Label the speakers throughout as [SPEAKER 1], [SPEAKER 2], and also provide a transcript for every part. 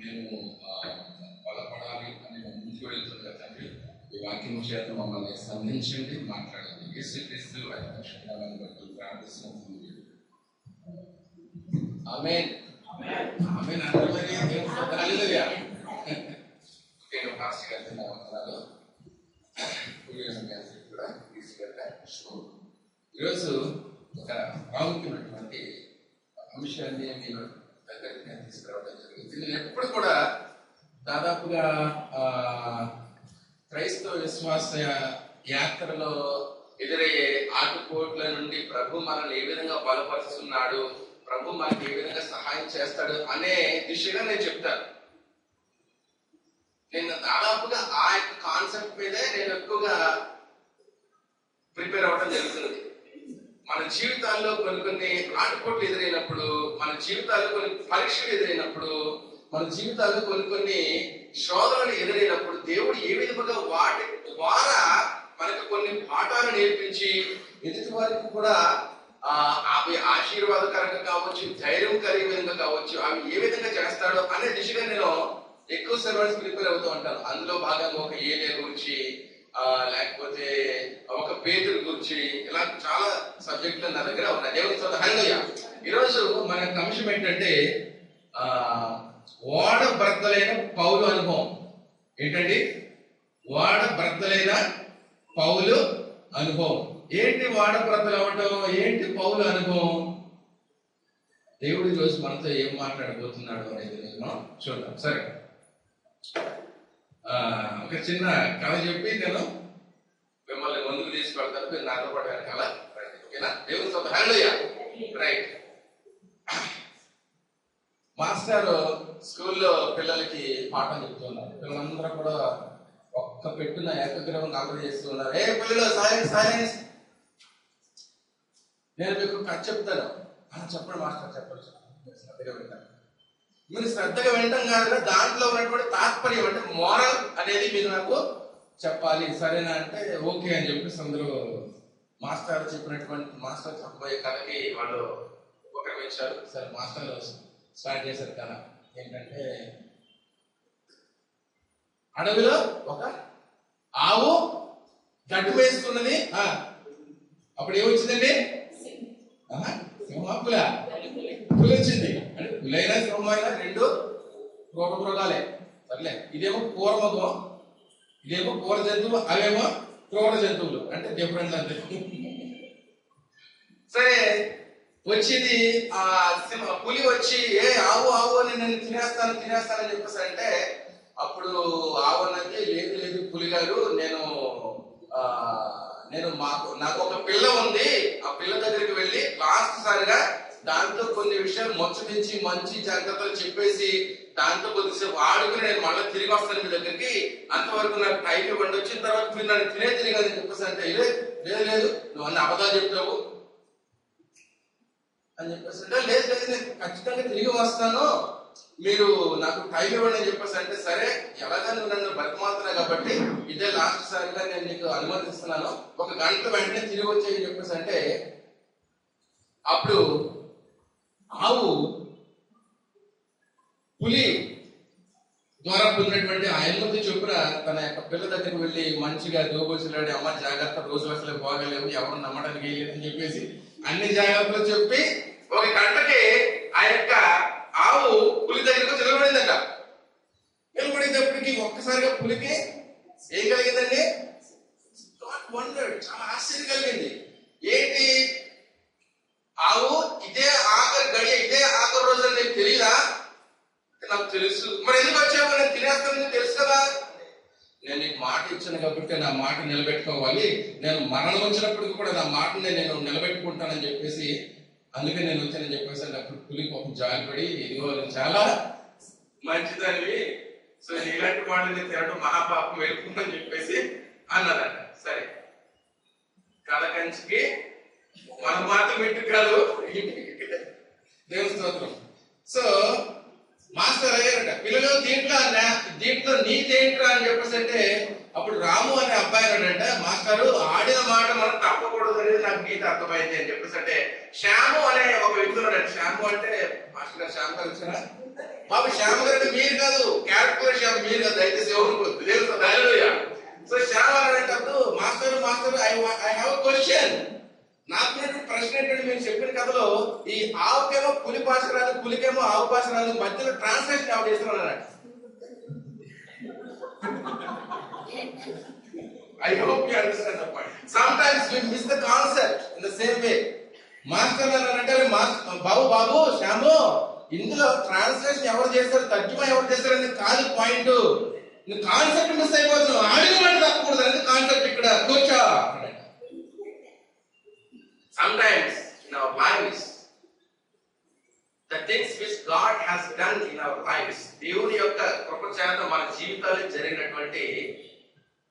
[SPEAKER 1] మేము బలపడాలి అని ముందుకు వెళ్తుంది కదా తండ్రి. ఈ వాక్యం చేత మమ్మల్ని సంధించండి, మాట్లాడండి. యేసుక్రీస్తు ఆయన పరిశుద్ధనామమును బట్టి ప్రార్థిస్తున్నాము. ఆమేన్. ఆమేన్ అంటే మరి హల్లెలూయా. ఓకే, పాస్టర్ గారికి నా వందనాలు. కూడా తీసుకెళ్ళాను. ఈరోజు ఒక ప్రాముఖ్యమైనటువంటి అంశాన్ని మీరు దగ్గరికి నేను తీసుకురావడం జరిగింది. నేను ఎప్పుడు కూడా దాదాపుగా క్రైస్తవ విశ్వాస యాత్రలో ఎదురయ్యే ఆటుపోట్ల నుండి ప్రభు మనల్ని ఏ విధంగా బలపరుస్తున్నాడు, ప్రభు మనకి ఏ విధంగా సహాయం చేస్తాడు అనే దిశగా నేను చెప్తాను. నేను దాదాపుగా ఆ యొక్క కాన్సెప్ట్ మీదే నేను ఎక్కువగా ప్రిపేర్ అవ్వడం జరుగుతుంది. మన జీవితాల్లో కొన్ని ఆటుపోట్లు ఎదురైనప్పుడు, మన జీవితాల్లో కొన్ని పరీక్షలు ఎదురైనప్పుడు, మన జీవితాల్లో కొన్ని శోధనలు ఎదురైనప్పుడు దేవుడు ఏ విధంగా వాటి ద్వారా మనకు కొన్ని పాఠాలు నేర్పించి ఎదుటి వారికి కూడా అవి ఆశీర్వాదకరంగా కావచ్చు, ధైర్యం కలిగే విధంగా కావచ్చు, అవి ఏ విధంగా చేస్తాడో అనే దిశగా నేను ఎక్కువ సర్వీస్ ప్రిపేర్ అవుతూ ఉంటాను. అందులో భాగంగా ఒక ఏలియా గురించి, లేకపోతే ఒక పేతురు గురించి, ఇలా చాలా సబ్జెక్టులు నా దగ్గర ఉన్నాయి. దేవుని హల్లెలూయా. ఈరోజు మన అంశం ఏంటంటే ఓడబ్రద్దలైన పౌలు అనుభవం. ఏంటండి? ఓడబ్రద్దలైన పౌలు అనుభవం. ఏంటి ఓడబ్రద్దలు అవ్వటం? ఏంటి పౌలు అనుభవం? దేవుడు ఈరోజు మనతో ఏం మాట్లాడబోతున్నాడు అనేది మనం చూద్దాం. సరే, ఒక చిన్న కథ చెప్పి నేను మిమ్మల్ని ముందుకు తీసుకెళ్తాను. మీరు నాతో పాటు వెనకాల. ఓకేనా? దేవుని స్తోత్రం. హల్లెలూయా. రైట్. మాస్టర్ స్కూల్లో పిల్లలకి పాఠం చెప్తున్నారు. పిల్లలందరూ కూడా ఒక్క పెట్టున ఏకగ్రహం అమలు చేస్తున్నారు. ఏ పిల్లలు సైలెన్స్ సైలెన్స్. నేను మీకు కథ చెప్తాను. చెప్పండి మాస్టర్, చెప్పండి. శ్రద్ధగా వింటాను. మీరు శ్రద్ధగా వింటాం కాదు, దాంట్లో ఉన్నటువంటి తాత్పర్యం అంటే మోరల్ అనేది మీరు నాకు చెప్పాలి. సరేనా అంటే ఓకే అని చెప్పేసి అందరూ మాస్టర్ చెప్పబోయే కథకి వాళ్ళు ఉపయోగించారు. సరే, మాస్టర్ స్టార్ట్ చేశారు కథ. ఏంటంటే, అడవిలో ఒక ఆవు గడ్డు వేసుకున్నది. అప్పుడు ఏమొచ్చిందండి? సింహపుల పులి వచ్చింది. అంటే పులైనా సింహమైనా రెండు మృగాలే. సర్లే, ఇదేమో కూరమృగం, ఇదేమో కూర జంతువు, అవేమో క్రూర జంతువులు. అంటే డిఫరెంట్ అంతే. సరే, వచ్చింది ఆ పులి వచ్చి ఆవు ఆవు అని నేను తినేస్తానని చెప్పేసి అంటే, అప్పుడు ఆవు అన్నది లేదు పులి గారు, నాకు ఒక పిల్ల ఉంది. ఆ పిల్ల దగ్గరికి వెళ్ళి లాస్ట్ సారిగా దాంతో కొన్ని విషయాలు ముచ్చటించి మంచి జాగ్రత్తలు చెప్పేసి దాంతో కొద్దిసేపు ఆడుకుని నేను మళ్ళీ తిరిగి వస్తాను మీ దగ్గరికి, అంతవరకు నాకు టైం ఇవ్వండి, వచ్చిన తర్వాత మీరు నన్ను తిరిగి చెప్పేసి అంటే, లేదు నువ్వు అన్ని అబద్ధాలు చెప్తావు అని చెప్పేసి అంటే, లేదు నేను ఖచ్చితంగా తిరిగి వస్తాను, మీరు నాకు టైం ఇవ్వండి అని చెప్పేసి అంటే, సరే ఎలాగా నువ్వు నన్ను బతిమాలుతున్నావు కాబట్టి ఇదే లాస్ట్ సారిగా నేను నీకు అనుమతిస్తున్నాను, 1 గంట వెంటనే తిరిగి వచ్చేయని చెప్పేసి అంటే, అప్పుడు ఆవు పులి ద్వారా పొందినటువంటి ఆ అనుమతి చొప్పున తన యొక్క పిల్ల దగ్గరికి వెళ్ళి మంచిగా దోబోచులాడి, అమ్మ జాగ్రత్త, రోజు అసలు పోగలేవు, ఎవరు నమ్మడానికి లేదని చెప్పేసి అన్ని జాగ్రత్తలు చెప్పి 1 గంటకి ఆ యొక్క ఆవు పులి దగ్గరకు నిలబడిందట. నిలబడేటప్పటికి ఒక్కసారిగా పులికి ఏం కలిగిందండి? చాలా ఆశ్చర్యం కలిగింది. ఏంటి? ఆవు ఇదే ఆఖరి గడియ, ఇదే ఆఖరి రోజు అని నీకు తెలియదా? నాకు తెలుసు. మరి ఎందుకు వచ్చావు? నేను తినేస్తాను తెలుసు కదా. నేను నీకు మాట ఇచ్చాను కాబట్టి నా మాట నిలబెట్టుకోవాలి, నేను మరణం వచ్చినప్పటికీ కూడా నా మాటని నేను నిలబెట్టుకుంటానని చెప్పేసి, అందుకే నేను వచ్చానని చెప్పేసి అప్పుడు పులి పాపం జాలిపడి, ఇదిగో చాలా మంచిదానివి, సో ఇలాంటి మాటని తినడం మహాపాపం వెళ్ళుకుందని చెప్పేసి అన్నదంట. సరే, కథ కంచికి మన మాత్రం ఇంటికి కాదు, దేవుని స్తోత్రం. సో మాస్టర్ అయ్యారట, పిల్లలు దీంట్లో నీతేంట్రా అని చెప్పేసి అంటే అప్పుడు రాము అనే అబ్బాయి అన్నాడంటే మాస్టారు ఆడిన మాట మనం తప్పకూడదు అనేది నాకు గీత అర్థమైంది అని చెప్పేసి అంటే శ్యాము అనే ఒక వ్యక్తి ఉన్నాడు. శ్యాము అంటే మాస్టర్ గారు శ్యాము గారు వచ్చారా? బాబు శ్యాము గారు మీరు కాదు, క్యారెక్టర్ శ్యాము మీరు కాదు, దయచేసి ఎవరు. సో శ్యాము అనేటప్పుడు మాస్టర్ ఐ హావ్ క్వశ్చన్. నాకు ప్రశ్న ఏంటంటే మీరు చెప్పిన కథలో ఈ ఆవుకేమో పులి భాష రాదు, పులికేమో ఆవు భాష రాదు, మధ్యలో ట్రాన్స్లేషన్ ఎవరు చేస్తున్నాడు. I hope you understand the point. Sometimes we miss the concept in the same way. Master అంటే బాబు శ్యాము ఇందులో ట్రాన్స్లేషన్ ఎవరు చేస్తారు, తర్జుమా ఎవరు చేస్తారు అనేది కాదు పాయింట్. నువ్వు కాన్సెప్ట్ మిస్ అయిపోతున్నావు. ఆడిన మాట తప్పకూడదు అనేది కాన్సెప్ట్. ఇక్కడ కూర్చో. Sometimes in our lives, the things which God has done in our lives, దేవుని యొక్క కృప చేత మన జీవితాల్లో జరిగినటువంటి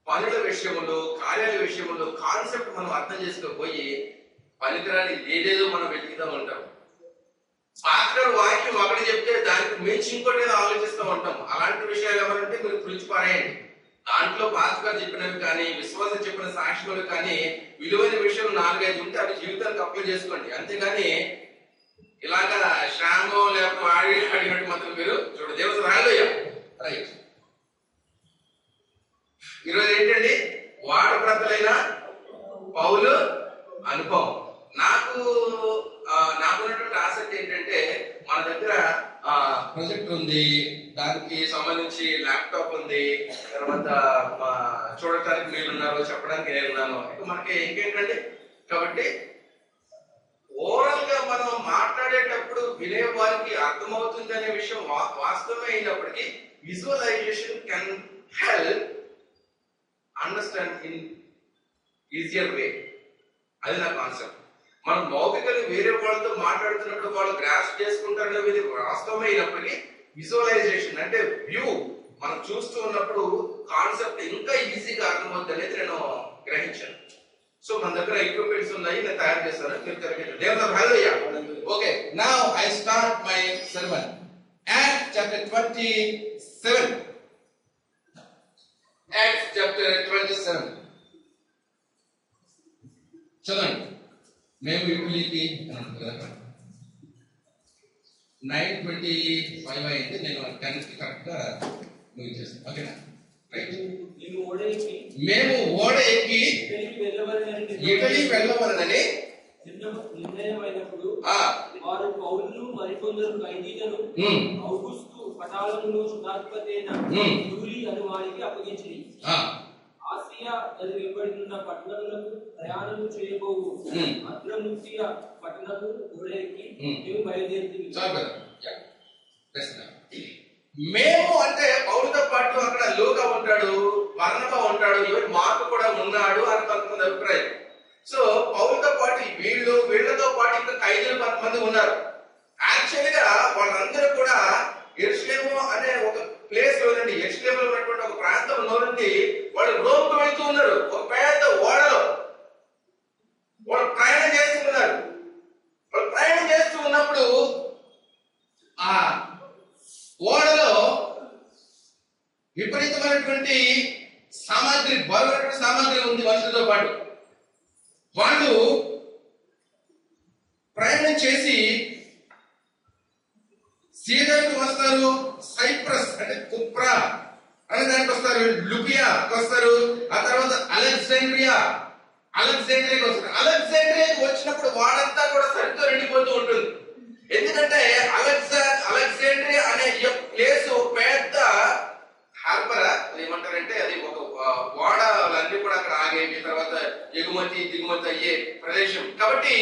[SPEAKER 1] పనుల విషయములు, కార్యాల విషయములు కాన్సెప్ట్ మనం అర్థం చేసుకోపోయి పనికిరాని ఏదేదో మనం వెతుకుతూ ఉంటాం. పాస్టర్ వాక్యం ఒకటి చెప్తే దానికి మించి ఇంకోటి ఆలోచిస్తూ ఉంటాం. అలాంటి విషయాలు ఏమంటే మీరు పిలిచిపారేయండి. దాంట్లో పాస్టర్ గారు చెప్పినవి కానీ, విశ్వాసం చెప్పిన సాక్ష్యాలు కానీ, విలువైన విషయాలు 4-5 ఉంటే అవి జీవితానికి అప్లై చేసుకోండి. అంతేగాని ఇలాగా శ్యామో లేకపోతే అడిగినట్టు మాత్రం మీరు చూడండి. దేవుడు రాయలోయ రైట్. ఈరోజు ఏంటండి వాడప్రతలైన పౌలు అనుభవం. నాకున్నటువంటి ఆసక్తి ఏంటంటే మన దగ్గర ప్రొజెక్టర్ ఉంది, దానికి సంబంధించి ల్యాప్టాప్ ఉంది, తర్వాత చూడటానికి మీరున్నారు, చెప్పడానికి నేనున్నాను. ఇక మనకి ఇంకేంటండి కాబట్టి ఓవరాల్ గా మనం మాట్లాడేటప్పుడు వినే వారికి అర్థమవుతుంది అనే విషయం వాస్తవమే అయినప్పటికీ visualisation can help understand in easier way. అది నా కాన్సెప్ట్. మనం మౌఖికంగా వేరే వాళ్ళతో మాట్లాడుతున్నప్పుడు వాళ్ళు గ్రాస్ప్ చేసుకుంటారనేది వాస్తవమే అయినప్పటికీ విజువలైజేషన్ అంటే వ్యూ మనం చూస్తూ ఉన్నప్పుడు కాన్సెప్ట్ ఇంకా ఈజీగా అర్థమవుతుంది అనేది నేను గ్రహించాను. సో మన దగ్గర ఎక్విప్మెంట్స్ ఉన్నాయి, నేను తయారు చేస్తాను, మీరు తిరగండి. దేవుడు hallelujah. Okay, now I start my sermon. Acts chapter 27. Acts chapter 27. చదవండి. మేము యూటిలిటీ 9:25 అయింది. నేను 10 కి కరెక్ట్ గా ముగించేస్తాను. ఓకేనా? రైట్. మేము ఓడ ఎక్కి ఇటలీ వెళ్ళవలనని
[SPEAKER 2] నిర్ణయమైనప్పుడు వారు పౌలును మరికొందరు ఖైదీలను ఔగుస్తు పటాలంలో శతాధిపతైన యూలీ అను వారికి అప్పగించింది. ఆసియా నది వెంబడినున్న పట్టణములకు ప్రయాణము చేయబోవు అద్రముఖ్య పట్టణము ఓడెక్కి మేము బయలుదేరి.
[SPEAKER 1] మేము అంటే పౌలుతో పాటు అక్కడ లూకా ఉంటాడు, బర్నబా ఉంటాడు, ఈవెన్ మార్కు కూడా ఉన్నాడు అని కొంతమంది అభిప్రాయం. సో పౌలుతో పాటు వీళ్ళతో పాటు ఇంకా ఖైదీలు కొంతమంది ఉన్నారు. యాక్చువల్ గా వాళ్ళందరూ కూడా యెరూషలేము అనే ఒక ప్లేస్ లోనండి, యెరూషలేములో ఉన్నటువంటి ఒక ప్రాంతంలో నుండి వాళ్ళు రోమ్కు వెళ్తూ ఉన్నారు. ఒక పెద్ద ఓడలో వాళ్ళు ప్రయాణం చేస్తున్నారు. వాళ్ళు ప్రయాణం చేస్తూ ఉన్నప్పుడు ఆ ఓడలో విపరీతమైనటువంటి సామాగ్రి, బరువైనటువంటి సామాగ్రి ఉంది మనుషులతో పాటు. వాళ్ళు ప్రయాణం చేసి సీదర్కు వస్తారు, సైప్రస్ అంటే కుప్రా అనే దానికి వస్తారు, లుబియాకి వస్తారు, ఆ తర్వాత అలెగ్జాండ్రియాకి వస్తారు. అలెగ్జాండ్రియాకి వచ్చినప్పుడు వాడంతా కూడా సరిగ్గా నిండిపోతూ ఉంటుంది. ఎందుకంటే అలెగ్జాండ్రియా అనే ప్లేస్ పెద్ద హార్బర్ ఏమంటారంటే అది ఒక ఓడలన్నీ కూడా అక్కడ ఆగేవి, తర్వాత ఎగుమతి దిగుమతి అయ్యే ప్రదేశం. కాబట్టి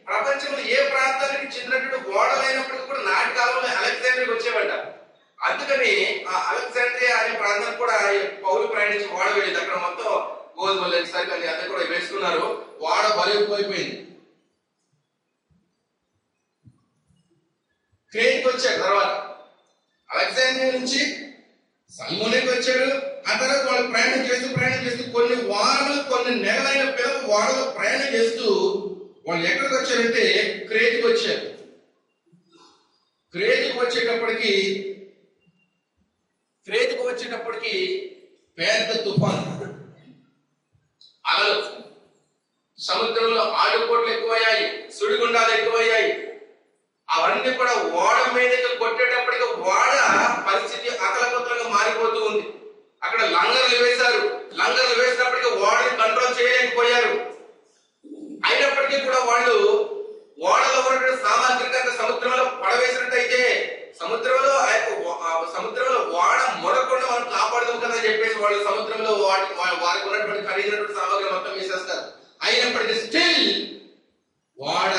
[SPEAKER 1] ప్రపంచంలో ఏ ప్రాంతానికి చెందినటువంటి ఓడలైనప్పటికీ కూడా నాటి కాలంలో అలెగ్జాండ్రియాకి వచ్చేవాట. అందుకని ఆ అలెగ్జాండ్రియా అనే ప్రాంతానికి కూడా పౌలు ప్రయాణించి ఓడ వెళ్ళింది. అక్కడ మొత్తం గోధుమలు సరికని అదే కూడా వేసుకున్నారు. ఓడ బలిపోయిపోయింది. క్రేట్కి వచ్చారు. తర్వాత అలెగ్జాండ్రియా నుంచి సల్మోనేకి వచ్చారు. ఆ తర్వాత వాళ్ళు ప్రయాణం చేస్తూ కొన్ని వారములు కొన్ని నెలలైన పిల్లలు ఓడలో ప్రయాణం చేస్తూ వాళ్ళు ఎక్కడికి వచ్చారంటే క్రేట్కి వచ్చారు. క్రేట్కి వచ్చేటప్పటికి పెద్ద తుఫాన్, అలలు, సముద్రంలో ఆడుకోట్లు ఎక్కువయ్యాయి, సుడిగుండాలు ఎక్కువయ్యాయి. అవన్నీ కూడా ఓడ మీదకి కొట్టేటప్పటికి ఓడ పరిస్థితి అతలకుతలంగా మారిపోతూ ఉంది. అక్కడ లంగర్లు వేశారు. లంగర్లు వేసినప్పటికీ ఓడని కంట్రోల్ చేయలేకపోయారు. అయినప్పటికీ కూడా వాళ్ళు ఓడలో ఉన్నటువంటి సామాగ్రికంగా సముద్రంలో పడవేసినట్టయితే సముద్రంలో ఓడ మొడకుండా మనం కాపాడదాం కదా అని చెప్పేసి వాళ్ళు సముద్రంలో వారికి ఉన్నటువంటి ఖరీదైనటువంటి సామాగ్రి మొత్తం వేసేస్తారు. అయినప్పటికీ స్టిల్ ఓడ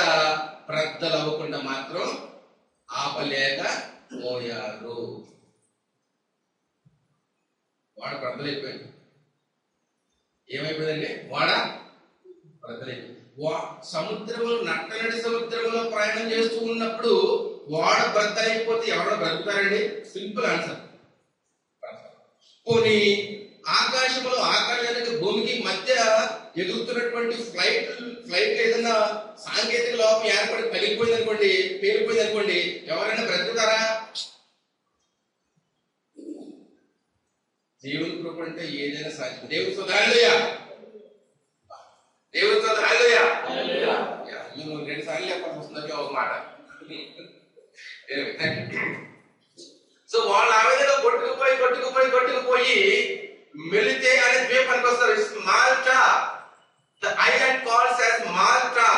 [SPEAKER 1] ప్రద్దలు అవ్వకుండా మాత్రం ఆపలేకపోయారు. ఓడ ప్రద్దలైపోయింది. ఏమైపోయిందండి? ఓడ ప్రద్దలైపోయింది. సముద్రంలో నట్టనడి సముద్రంలో ప్రయాణం చేస్తూ ఉన్నప్పుడు ఓడ బ్రద్దలైపోతే ఎవరైనా బ్రతుకుతారండి? Simple answer. పోనీ ఆకాశానికి భూమికి మధ్య ఎదుగుతున్నటువంటి ఫ్లైట్ ఏదైనా సాంకేతిక లోపం ఏర్పడి పగిలిపోయింది అనుకోండి, పేలిపోయింది అనుకోండి, ఎవరైనా బ్రతుకుతారా? దేవుని కృప అంటే ఏదైనా సాధ్యం. దేవుని హల్లెలూయా, దేవుని హల్లెలూయా. మేము 2 సార్లు చెప్పాల్సి వస్తుంది ఒక మాట. సో వాళ్ళు ఆ విధంగా కొట్టుకుపోయి మెలితే అనే ద్వీపానికి వస్తారు. Malta, the island calls as Malta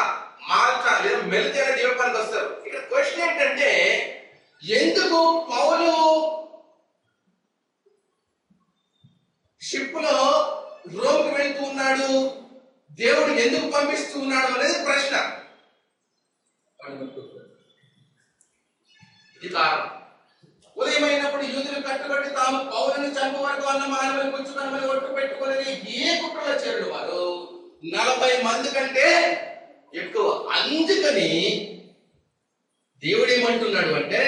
[SPEAKER 1] లేదా మెలితే అనే ద్వీపానికి వస్తారు. ఇక్కడ క్వశ్చన్ ఏంటంటే, ఎందుకు పౌలు షిప్ లో రోమ్కి వెళ్తూ ఉన్నాడు, దేవుడు ఎందుకు పంపిస్తూ ఉన్నాడు అనేది ప్రశ్న. ఇది కారణం. ఉదయమైనప్పుడు యూదులు కట్టుబడి తాము పౌరుని చంప వరకు అన్న మానవుని పుచ్చుకొని ఒట్టు పెట్టుకుని ఏ కుట్రలో చేరడు వారు 40 మంది కంటే ఎక్కువ. అందుకని దేవుడు ఏమంటున్నాడు అంటే,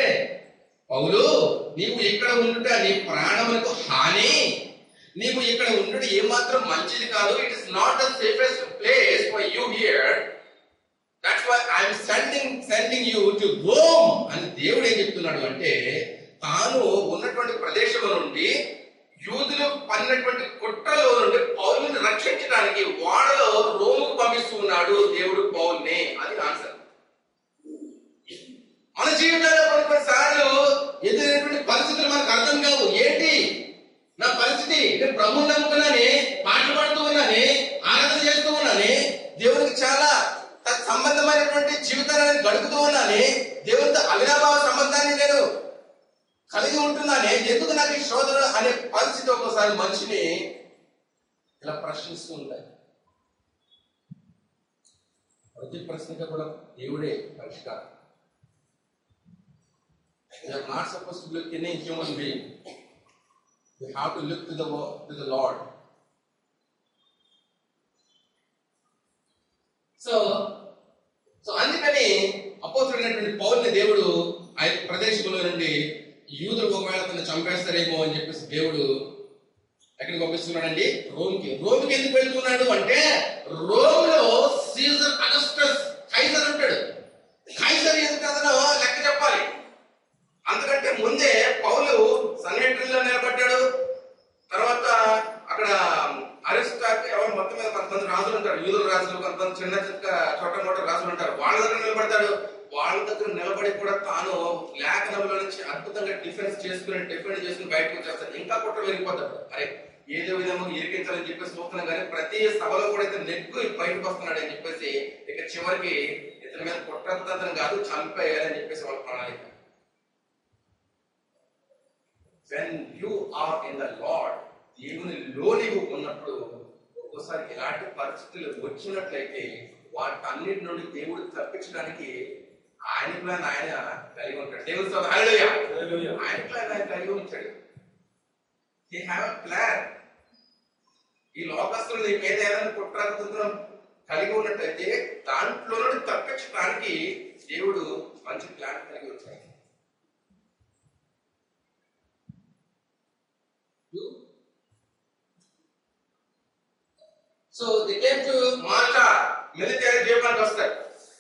[SPEAKER 1] పౌలు నీవు ఇక్కడ ఉండుట నీ ప్రాణములకు హాని, నీవు ఇక్కడ ఉండుట ఏమాత్రం మంచిది కాదు. It is not the safest place for you here. That's why I am sending you to Rome అని దేవుడు ఏం చెప్తున్నాడు అంటే, తాను ఉన్నటువంటి ప్రదేశంలో నుండి యూదులు పన్నటువంటి కుట్రలో నుండి పౌలుని రక్షించడానికి ఓడలో రోముకు పంపిస్తూ ఉన్నాడు దేవుడు పౌల్ని. అది ఆన్సర్. మన జీవితంలో కొన్నిసార్లు ఎదురైనటువంటి పరిస్థితులు మనకు అర్థం కావు. ఏంటి నా పరిస్థితి? నేను ప్రభువుని నమ్ముకున్నానే, పాటలు పాడుతూ ఉన్నానే, ఆరాధన చేస్తూ ఉన్నానే, దేవునికి చాలా సంబంధమైనటువంటి జీవితాన్ని గడుపుతూ ఉన్నానే, దేవునితో అవినాభావ సంబంధాన్ని నేను కలిగి ఉంటున్నానే, ఎందుకు నాకు ఈ శోధన అనే పరిస్థితి ఒకసారి మనిషిని ఇలా ప్రశ్నిస్తూ ఉంటాయి. ప్రతి ప్రశ్నకి కూడా దేవుడే పరిష్కారం. You are not supposed to look any human being. You have to look to the Lord. So అందుకని అపోస్తుడైనటువంటి పౌలుని దేవుడు ఆయన ప్రదేశంలో నుండి యూదులు ఒకవేళ అతన్ని చంపేస్తారేమో అని చెప్పేసి దేవుడు ఎక్కడికి పంపిస్తున్నాడండి? రోమ్కి ఎందుకు వెళ్తున్నాడు అంటే, రోమ్లో సీజర్ అగస్టస్ కైసర్ ఉంటాడు. కైసర్ ఎందుకు అతను లెక్క చెప్పాలి. అందుకంటే ముందే పౌలు సన్హెడ్రిన్లో నిలబడ్డాడు. తర్వాత అక్కడ అరిస్టాక్ ఎవరు మొత్తం మీద 11 రాజులు ఉంటారు, యూదుల రాజులు, 11 చిన్న చోట మోట రాజులు ఉంటారు. వాళ్ళ దగ్గర నిలబడతాడు. వాళ్ళ దగ్గర నిలబడి కూడా తాను లేఖనంలో నుంచి అద్భుతంగా డిఫెండ్ చేసుకుని బయటకు వచ్చేస్తాడు. ఇంకా కుట్ర వెళ్ళిపోతాడు. అరే ఏదో విధంగా ఇరికించాలని చెప్పేసి చూస్తున్నాం, కానీ ప్రతి సభలో కూడా ఇతను నెగ్గు బయటకు వస్తున్నాడు అని చెప్పేసి ఇక చివరికి ఇతని మీద కుట్రతంత్రం కాదు, చంపేయాలని చెప్పేసి వాళ్ళ ప్రణాళిక. When you are in the Lord, దేవునిలో నీవు ఉన్నప్పుడు ఒక్కోసారి ఇలాంటి పరిస్థితులు వచ్చినట్లయితే వాటన్నిటి నుండి దేవుడు తప్పించడానికి ఆయన ప్లాన్ ఆయన కలిగి ఉంటాడు. దేవుని హల్లెలూయా, ఆయన ప్లాన్ ఆయన కలిగి ఉంటాడు. He have a plan. ఈ లోకస్తులు నీ మీద ఏదైనా కుట్రతంత్రం కలిగి ఉన్నట్లయితే దాంట్లో నుండి తప్పించడానికి దేవుడు మంచి ప్లాన్ కలిగి ఉంటాడు. So they came to Malta, military ద్వీపానికి వస్తారు.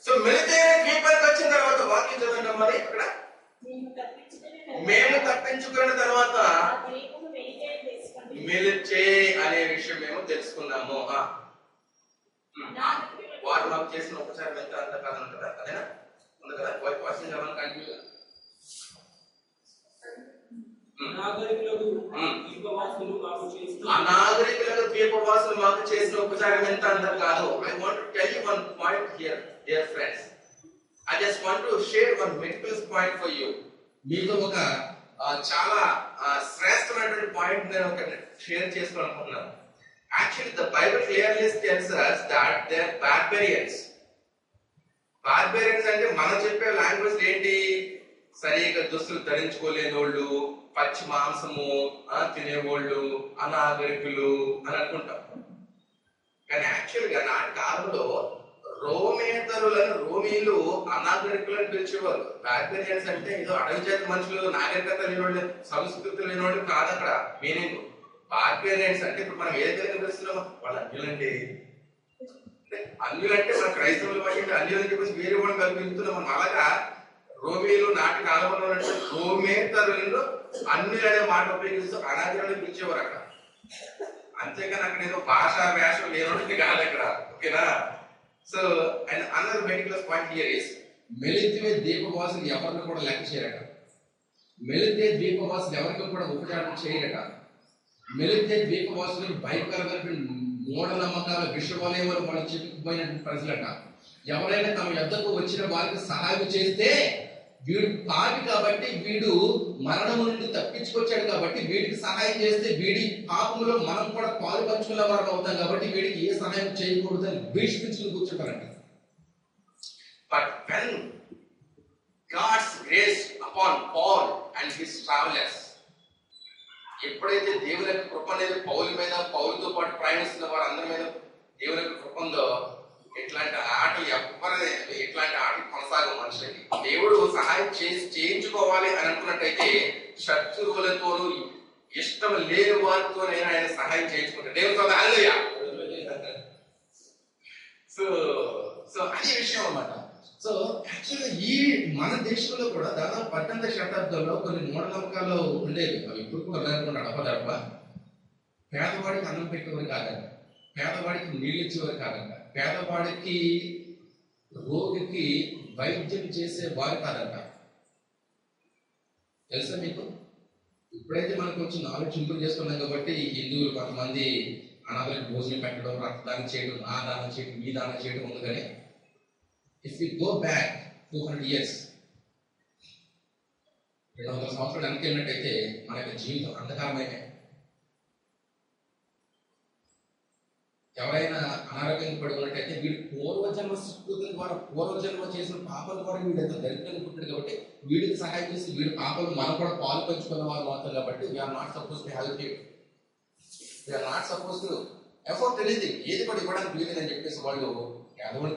[SPEAKER 1] సో మిలిటరీ ద్వీపానికి వచ్చిన తర్వాత వాక్యం చదవండి మరి. అక్కడ మేము తప్పించుకున్న తర్వాత మిలిచే అనే విషయం మేము తెలుసుకున్నాము. వారు మాకు చేసిన ఉపచారం ఎంత అంత కాదు ఉంటుందా? అదేనా ఉంది కదా? క్వశ్చన్ ఏమన్నా కంటిన్యూ
[SPEAKER 2] అనాగరికులకు ద్వీపవాసులు
[SPEAKER 1] మాకు చేసిన ఉపచారం ఎంత అంత కాదు. I want to tell you one point here dear friends. I just want to share one meticulous point for you. మీతో ఒక చాలా శ్రేష్టమైనటువంటి పాయింట్ నేను ఒక షేర్ చేసుకోవాలనుకుంటున్నాను. Actually, the Bible clearly tells us that they are barbarians. Barbarians అంటే మనం చెప్పే లాంగ్వేజ్ ఏంటి? సరిగా దుస్తులు ధరించుకోలేని వాళ్ళు, పచ్చి మాంసము తినేవాళ్ళు, అనాగరికులు అని అనుకుంటాం. కానీ యాక్చువల్ గా నాటి కాలంలో రోమీలు అనాగరికులను పిలిచేవారు. బార్బేరియన్స్ అంటే ఏదో అడవి జాతి మనుషులు, నాగరికత లేనివాళ్ళు, సంస్కృతి లేనివాళ్ళు కాదు అక్కడ మీనింగ్. బార్బేరియన్స్ అంటే ఇప్పుడు మనం ఏదైతే కనిపిస్తున్నామో వాళ్ళు అన్యులండి. అన్యులంటే మన క్రైస్తవులు బట్టి అన్యులని చెప్పేసి వేరే వాళ్ళు కల్పిస్తున్నాం. అలాగా రోమీలు నాటి కాలంలో ఉన్నటువంటి రోమేతరులను అన్యులు అనే మాట ఉపయోగిస్తూ అనాగరికులను పిలిచేవారు అక్కడ. అంతేకాని అక్కడ ఏదో భాషా వేషం లేనోడికి కాదు అక్కడ. ఓకేనా? So and another meticulous point here is Melite ద్వీపవాసులు ఎవరిని కూడా లెక్క చేయరట. మెలితే ద్వీపవాసులు ఎవరికి కూడా ఉపచారం చేయరట. మెలితే ద్వీపవాసులు భయంకరమైనటువంటి మూఢనమ్మకాల విషవలయములు మనం చిక్కుకుపోయినటువంటి ప్రజలట. ఎవరైనా తమ యొద్దకు వచ్చిన వారికి సహాయం చేస్తే వీడు పాపి కాబట్టి, వీడు మరణం నుండి తప్పించుకొచ్చాడు కాబట్టి వీడికి సహాయం చేస్తే వీడి పాపంలో మనం కూడా పాలు పంచుకున్న వారు అవుతాం కాబట్టి వీడికి ఏ సహాయం చేయకూడదని భీష్మించుకుని కూర్చుంటారంట. But when God's grace upon Paul and his travellers, ఎప్పుడైతే దేవుని యొక్క కృప అనేది పౌలు మీద, పౌలుతో పాటు ప్రయాణిస్తున్న వారు అందరి మీద దేవుని యొక్క కృప ఉందో, ఇట్లాంటి ఆటలు ఇట్లాంటి ఆటలు కొనసాగం మనుషులకి. దేవుడు సహాయం చేయించుకోవాలి అని అనుకున్నట్టయితే శత్రువులతోనూ ఇష్టం లేని వారితోనైనా ఆయన సహాయం చేయించుకుంటాడు. దేవుడితో హల్లెలూయా. సో అదే విషయం అన్నమాట. సో యాక్చువల్గా ఈ మన దేశంలో కూడా దాదాపు 18వ శతాబ్దంలో కొన్ని మూఢనమ్మకాలు ఉండేవి. అవి ఇప్పుడు కూడా లేకుండా అడపదడప. పేదవాడికి అన్నం పెట్టేవారు కాదంట, పేదవాడికి నీళ్ళు ఇచ్చేవారు కాదంట, పేదవాడికి రోగికి వైద్యం చేసే వారు కాదంట. తెలుసా మీకు? ఇప్పుడైతే మనకు కొంచెం నాలెడ్జ్ ఇంప్రూవ్ చేసుకున్నాం కాబట్టి హిందువులు కొంతమంది అనాథలకు భోజనం పెట్టడం, రక్తదానం చేయడం, ఆ దానం చేయడం, ఈ దానం చేయడం ఉంది. కానీ if you go back 200 years, 200 సంవత్సరాలు వెనక్కి వెళ్ళినట్టయితే మన యొక్క జీవితం అంధకారమైన. ఎవరైనా అనారోగ్యంగా పడుకున్నట్టయితే వీడి పూర్వజన్మ సుకృతుల ద్వారా, పూర్వజన్మ చేసిన పాపల ద్వారా వీడు ఎంత దరిద్రంగా పుట్టాడు కాబట్టి వీడికి సహాయం చేసి వీడి పాపలు మనం కూడా పాలు పంచుకున్న వారు మాత్రం కాబట్టి we're not suppose to help you, we're not suppose to effort anything. ఏది కూడా ఇవ్వడానికి వీలేదని చెప్పేసి వాళ్ళు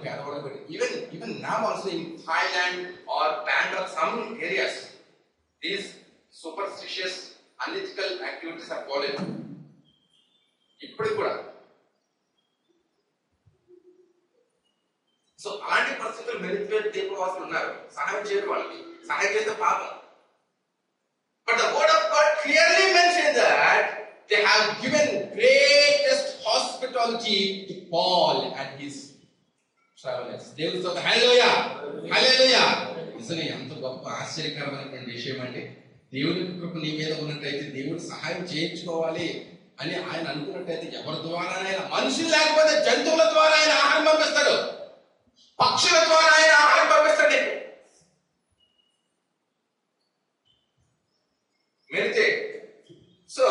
[SPEAKER 1] పేదవాడు పెట్టి even now also in Thailand or Bangkok, some areas these superstitious unethical activities are followed. ఇప్పుడు కూడా సో అలాంటి పరిస్థితులు మెలితే దీపవాసులు ఉన్నారు. సహాయం చేయరు, వాళ్ళకి సహాయం చేస్తే పాపం. But the word of God clearly mentions that they have given greatest hospitality to Paul and his travelers. దేవుడితో హల్లెలూయా, హల్లెలూయా. నిజంగా ఎంత గొప్ప ఆశ్చర్యకరమైనటువంటి విషయం అంటే, దేవుని కృప నీ మీద ఉన్నట్టయితే దేవుడు సహాయం చేయించుకోవాలి అని ఆయన అనుకున్నట్టయితే ఎవరి ద్వారానైనా, మనుషులు లేకపోతే జంతువుల ద్వారా ఆయన ఆహారం పంపిస్తాడు, పక్షుల ద్వారా ఆయన ఆహారం పంపిస్తాడు. మెలితే సో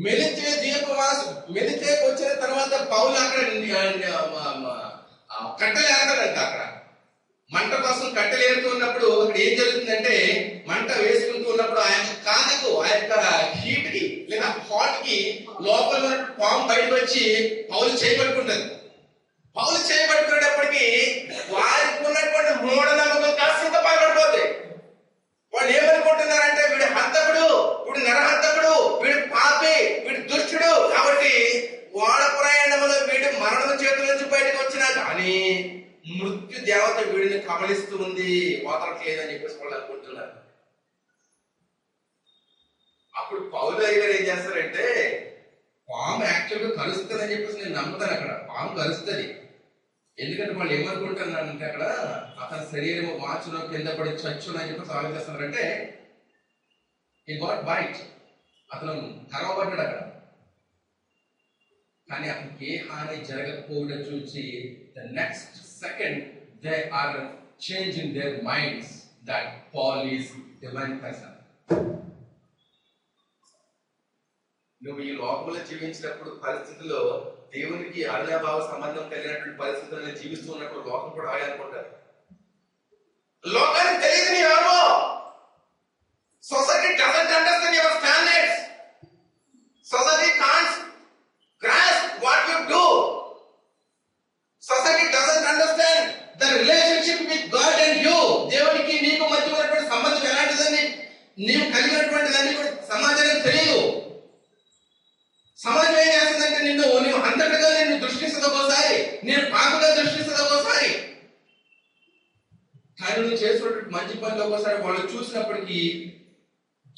[SPEAKER 1] మెలితే దీపవాసు మెలితేకి వచ్చిన తర్వాత పౌలు అక్కడ కట్టెలు ఏరుతాడంట. అక్కడ మంట కోసం కట్టెలు ఏరుతూ ఉన్నప్పుడు అక్కడ ఏం జరుగుతుందంటే, మంట వేసుకుంటూ ఉన్నప్పుడు ఆ యొక్క కాదకు, ఆ యొక్క హీట్ కి లేదా హాట్ కి లోపల పాము బయటకు వచ్చి పౌలు చేయబట్టుకుంటుంది. పౌలు చేయబట్టుకునేటప్పటికి వారికి ఉన్నటువంటి మూఢనమ్మకం కాస్తంత పడిపోతాయి. వాళ్ళు ఏమనుకుంటున్నారంటే వీడు హంతకుడు, వీడు నరహంతకుడు, వీడు పాపి, వీడు దుష్టుడు కాబట్టి వాళ్ళ ప్రయాణంలో వీడు మరణం చేతుల నుంచి బయటకు వచ్చినా కానీ మృత్యు దేవత వీడిని కబలిస్తూ ఉంది, వదలట్లేదని చెప్పేసి వాళ్ళు అనుకుంటున్నారు. అప్పుడు పౌలు గారు ఏం చేస్తారంటే, యాక్చువల్గా కలుస్తుంది అని చెప్పేసి నేను నమ్ముతాను. అక్కడ పాము కలుస్తుంది. ఎందుకంటే వాళ్ళు ఏమనుకుంటున్నారంటే అక్కడ అతని శరీరం వాచులో కింద పడి చచ్చును అని చెప్పేసి ఆలోచిస్తున్నారంటే ఈ గాట్ బైట్, అతను కరవబడ్డాడు అక్కడ. కానీ అతనికి ఏ హాని జరగకపోవడం చూసి the next second they are changing their minds that Paul is divine person. నువ్వు ఈ లోకంలో జీవించినప్పుడు పరిస్థితుల్లో దేవునికి అరుణాభావ సంబంధం కలిగినటువంటి పరిస్థితులను జీవిస్తూ ఉన్నప్పుడు లోకం కూడా అలాగే అనుకుంటారు. లోకానికి తెలియదు నీ ఎవరో. Society doesn't understand your standards. Society can't grasp what you do. Society doesn't understand the relationship with God and you. దేవునికి నీకు మధ్య ఉన్నటువంటి సంబంధం ఎలాంటిదని, నీవు కలిగినటువంటిదని సమాజానికి తెలియదు. సమాజం ఏం చేస్తుందంటే నీవు అంతటగా నిన్ను దృష్టిస్తుంది ఒకసారి, నేను పాపగా దృష్టిస్తుంది ఒకసారి. కానీ నువ్వు చేసినటువంటి మంచి పనులు ఒకసారి వాళ్ళు చూసినప్పటికీ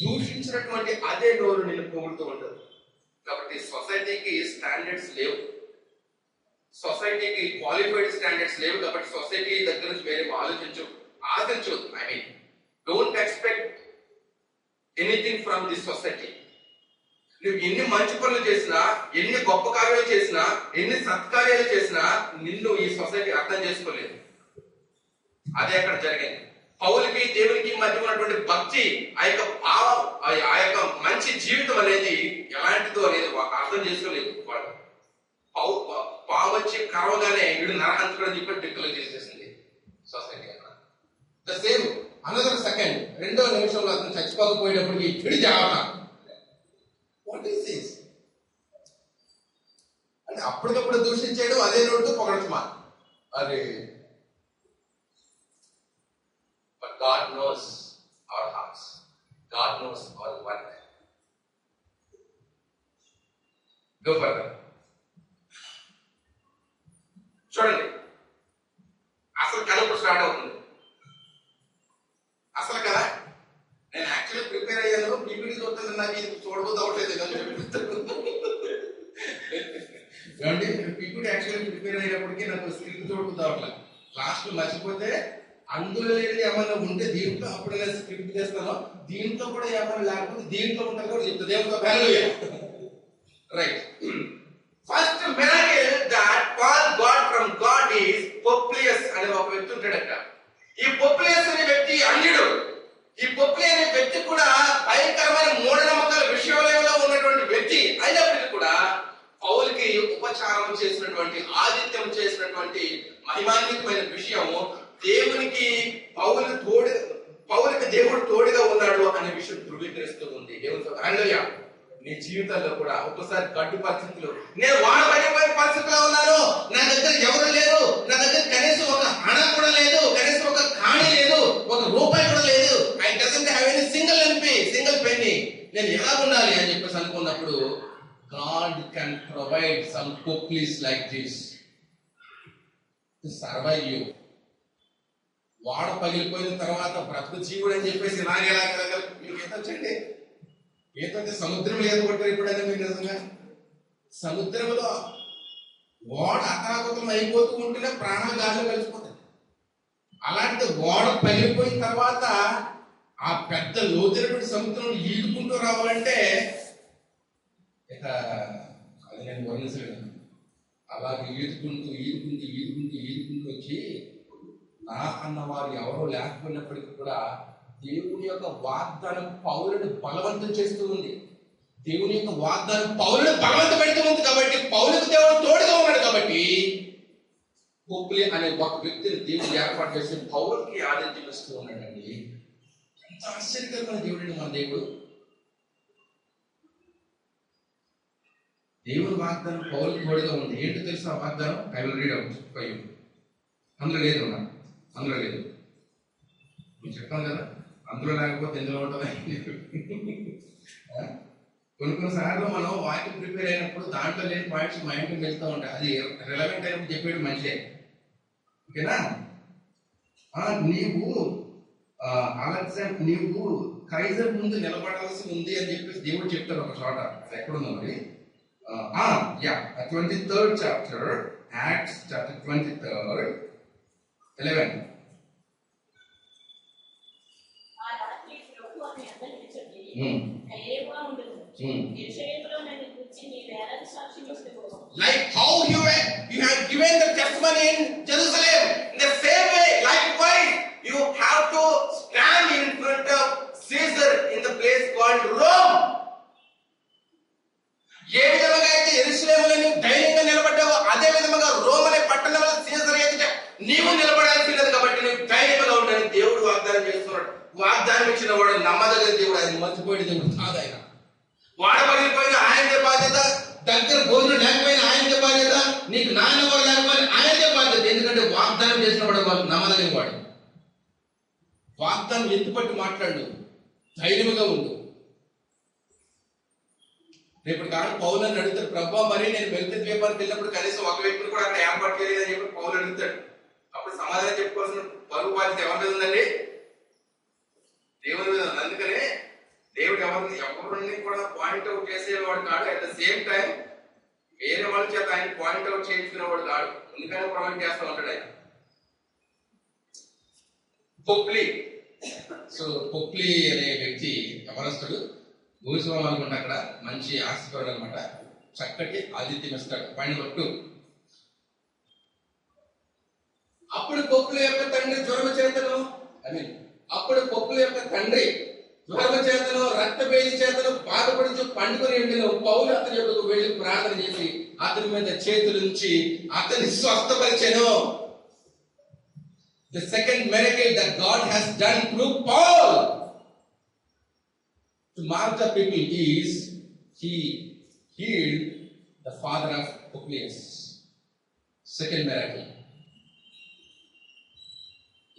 [SPEAKER 1] దూషించినటువంటి అదే నోరు నిన్ను పొగుడుతూ ఉంటుంది. కాబట్టి సొసైటీకి స్టాండర్డ్స్ లేవు, సొసైటీకి క్వాలిఫైడ్ స్టాండర్డ్స్ లేవు. కాబట్టి సొసైటీ దగ్గర నుంచి వేరే ఆశించు. I mean don't expect anything from this society. నువ్వు ఎన్ని మంచి పనులు చేసినా, ఎన్ని గొప్ప కార్యాలు చేసినా, ఎన్ని సత్కార్యాలు చేసినా నిన్ను ఈ సొసైటీ అర్థం చేసుకోలేదు. అదే అక్కడ జరిగింది. పౌలుకి దేవునికి మధ్య ఉన్నటువంటి భక్తి, ఆ యొక్క భావం, ఆ యొక్క మంచి జీవితం అనేది ఎలాంటిదో అనేది అర్థం చేసుకోలేదు. వాళ్ళు పావు వచ్చి కరవగానే వీడు నరహంతుడు అని చెప్పి డిక్లేర్ చేసేసింది society. The same another second, రెండో నిమిషంలో అతను చచ్చిపోకపోయేటప్పటికి విడి జాగ్రత్త. వాట్ ఈస్ దిస్ అంటే అప్పటికప్పుడు దూషించాడు, అదే నోటితో పొగడమా అరే. But God knows our hearts. God knows our work. Go further. చూడండి, అసలు కథ ఇప్పుడు స్టార్ట్ అవుతుంది. అసలు కదా నేను యాక్చువల్లీ ప్రిపేర్ అయ్యాను, పీపీటీ చూస్తాను, నాకు ఇది చూడబోతు అవట్లేదు ఏమండి. పీపీటీ యాక్చువల్లీ ప్రిపేర్ అయ్యేటప్పటికీ నాకు స్క్రిప్ట్ చూడబోతు అవట్లేదు. లాస్ట్ మర్చిపోతే అందులో లేని ఏమైనా ఉంటే దీంట్లో అప్పుడు నేను స్క్రిప్ట్ చేస్తాను, దీంట్లో కూడా ఏమైనా లేకపోతే దీంట్లో ఉంటుంది కూడా చెప్తా. దేవుడితో hallelujah. Right. First miracle that Paul got from God is Publius అనే ఒక వ్యక్తి ఉంటాడట. ఈ పొప్లియస్ అనే వ్యక్తి అన్యుడు. ఈ పొప్లి అనే వ్యక్తి కూడా భయంకరమైన మూఢనమ్మకాల విషయంలో ఉన్నటువంటి వ్యక్తి అయినప్పటికీ కూడా పౌలుకి ఉపచారం చేసినటువంటి, ఆతిథ్యం చేసినటువంటి మహిమాన్వితమైన విషయము దేవునికి పౌలుకి దేవుడు తోడుగా ఉన్నాడు అనే విషయం ధృవీకరిస్తూ ఉంది. దేవునితో హల్లెలూయా. నీ జీవితాల్లో కూడా ఒక్కసారి గడ్డు పరిస్థితులు, నేను వాడబడిపోయిన పరిస్థితిలో ఉన్నాను, నా దగ్గర ఎవరు లేరు, నా దగ్గర కనీసం ఒక అణ కూడా లేదు, కనీసం ఒక కాణి లేదు, ఒక రూపాయి కూడా లేదు, I doesn't have any single Penney, నేను ఎలా ఉండాలి అని చెప్పేసి అనుకున్నప్పుడు God can provide some poplis like this to survive you. వాడ పగిలిపోయిన తర్వాత బ్రతుకు జీవుడు అని చెప్పేసి నాగేలాగా మీకు ఎంత వచ్చండి? ఏంటంటే సముద్రం లేదు కొట్టారు ఎప్పుడైనా మీరు నిజంగా? సముద్రంలో ఓడ అతలాకుతలం అయిపోతూ ఉంటేనే ప్రాణాలు గాలిలో కలిసిపోతాయి. అలాంటి ఓడ పగిలిపోయిన తర్వాత ఆ పెద్ద లోతైనటువంటి సముద్రం ఈదుకుంటూ రావాలంటే ఇక అది నేను వర్ణించలేను. అలాగే ఈదుకుంటూ వచ్చి నా అన్నవారు ఎవరో లేకపోయినప్పటికీ కూడా దేవుని యొక్క వాగ్దానం పౌలుని బలవంతం చేస్తూ ఉంది. దేవుని యొక్క వాగ్దానం పౌలుని బలవంతం పెడుతూ ఉంది. కాబట్టి పౌలుకు దేవుడు తోడుగా ఉన్నాడు. కాబట్టి పొప్లి అనే ఒక వ్యక్తిని దేవుడు ఏర్పాటు చేసి పౌలుకి ఆతిథ్యం ఇస్తూ ఉన్నాడండి. ఎంత ఆశ్చర్యకరమైన దేవుడు మన దేవుడు. దేవుని వాగ్దానం పౌలుకి తోడుగా ఉంది. ఏంటో తెలుసా వాగ్దానం? I will read out for you. అందులో లేదు నేను చెప్తాను కదా, అందులో లేకపోతే ఎందులో ఉంటుంది. కొన్నిసార్లు మనం వాక్యం ప్రిపేర్ అయినప్పుడు దాంట్లో లేని పాయింట్స్ మైండ్కి వెళ్తూ ఉంటాయి. అది రిలవెంట్ అయినప్పుడు చెప్పేది మంచిదే, ఓకేనా? నీవు కైజర్ ముందు నిలబడాల్సి ఉంది అని చెప్పేసి దేవుడు చెప్తాడు ఒక చోట. అది ఎక్కడుందో మరి 23rd chapter, Acts chapter 23rd, 11.
[SPEAKER 3] ఆ రాత్రి ప్రభు అతని అందరికీ చెప్పి,
[SPEAKER 1] Hmm.
[SPEAKER 3] ధైర్యంగా ఉండుము.
[SPEAKER 1] Hmm.
[SPEAKER 3] యెరూషలేములో నన్ను గూర్చి నీ వేలాది సాక్ష్యం ఇస్తువు.
[SPEAKER 1] Like how you have given the testimony in Jerusalem, in the same way, likewise, you have to stand in front of Caesar in the place called Rome. ఏ విధంగా అయితే యెరూషలేములో నీవు ధైర్యంగా నిలబడ్డావో అదే విధంగా రోమ్ అనే పట్టణంలో సీజర్ ఎదుట నీవు నిలబడాల్సినది కాబట్టి నీవు ధైర్యంగా ఉండాలని దేవుడు వాగ్దానం చేస్తున్నాడు. వాగ్దానం ఇచ్చిన వాడు నమ్మదగిన దేవుడు, ఆయన మర్చిపోయిన దేవుడు కాదు. ఆయన వాడబడిపోయిన ఆయనదే బాధ్యత, దగ్గర భోజనం లేకపోయినా ఆయనదే బాధ్యత, నీకు నాయన వాడు లేకపోయినా ఆయనదే బాధ్యత. ఎందుకంటే వాగ్దానం చేసిన వాడు నమ్మదగిన వాడు. వాగ్దానం ఎత్తుపట్టి మాట్లాడు, ధైర్యంగా ఉండు. రేపటి కాలం పౌలను అడుగుతాడు, ప్రభా మరి నేను వెళ్తే ద్వీపానికి వెళ్ళినప్పుడు కనీసం ఒక వ్యక్తిని కూడా అక్కడ ఏర్పాటు చేయలేదని చెప్పి పౌలు అడుగుతాడు. అప్పుడు సమాధానం చెప్పుకోవాల్సిన బరువు బాధ్యత ఎవరి మీద ఉందండి? దేవుని మీద ఉంది. అందుకనే దేవుడు ఎవరిని కూడా పాయింట్ అవుట్ చేసేవాడు కాడు. అట్ ద సేమ్ టైం వేరే వాళ్ళ చేత ఆయన పాయింట్ అవుట్ చేయించుకునేవాడు కాడు. ఎందుకని ప్రొవైడ్ చేస్తూ ఉంటాడు ఆయన. పొప్లీ. సో పొప్లీ అనే వ్యక్తి యవనస్తుడు, భూస్వామి అనుకుంటా, అక్కడ మంచి ఆస్తిపరుడు అనమాట. చక్కటి ఆతిథ్యం ఇస్తాడు. Point number 2. అప్పుడు పొప్పుల యొక్క తండ్రి జ్వరము చేతను అప్పుడు పొప్పుల యొక్క తండ్రి జ్వరము చేతను రక్తభేది చేతను బాధపడుచు పండుకొని ఉండిన పౌలు అతని యొక్కకు వెళ్లి ప్రార్థన చేసి అతని మీద చేతులుంచి అతన్ని స్వస్థపరిచెను. The second miracle that God has done through Paul to mark the people is he healed the father of Publius. Second miracle.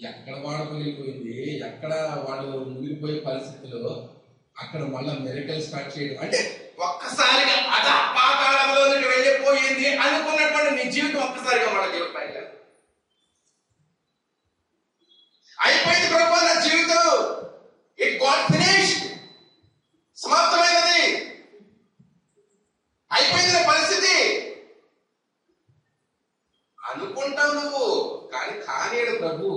[SPEAKER 1] ఎక్కడ వాడు వెళ్ళిపోయింది, ఎక్కడ వాడు ముగిపోయే పరిస్థితిలో అక్కడ మళ్ళా మెరికల్ స్టార్ట్ చేయడం అంటే ఒక్కసారిగా అదా పాతాళంలోకి వెళ్ళిపోయింది అనుకున్నటువంటి నీ జీవితం ఒక్కసారిగా మళ్ళీ దేవుడి పైన అయిపోయింది. ప్రభు నా జీవితం ఇట్ గాట్ ఫినిష్డ్, సమాప్తమైనది, అయిపోయింది నా పరిస్థితి అనుకుంటావు నువ్వు. కానీ కానేడు ప్రభు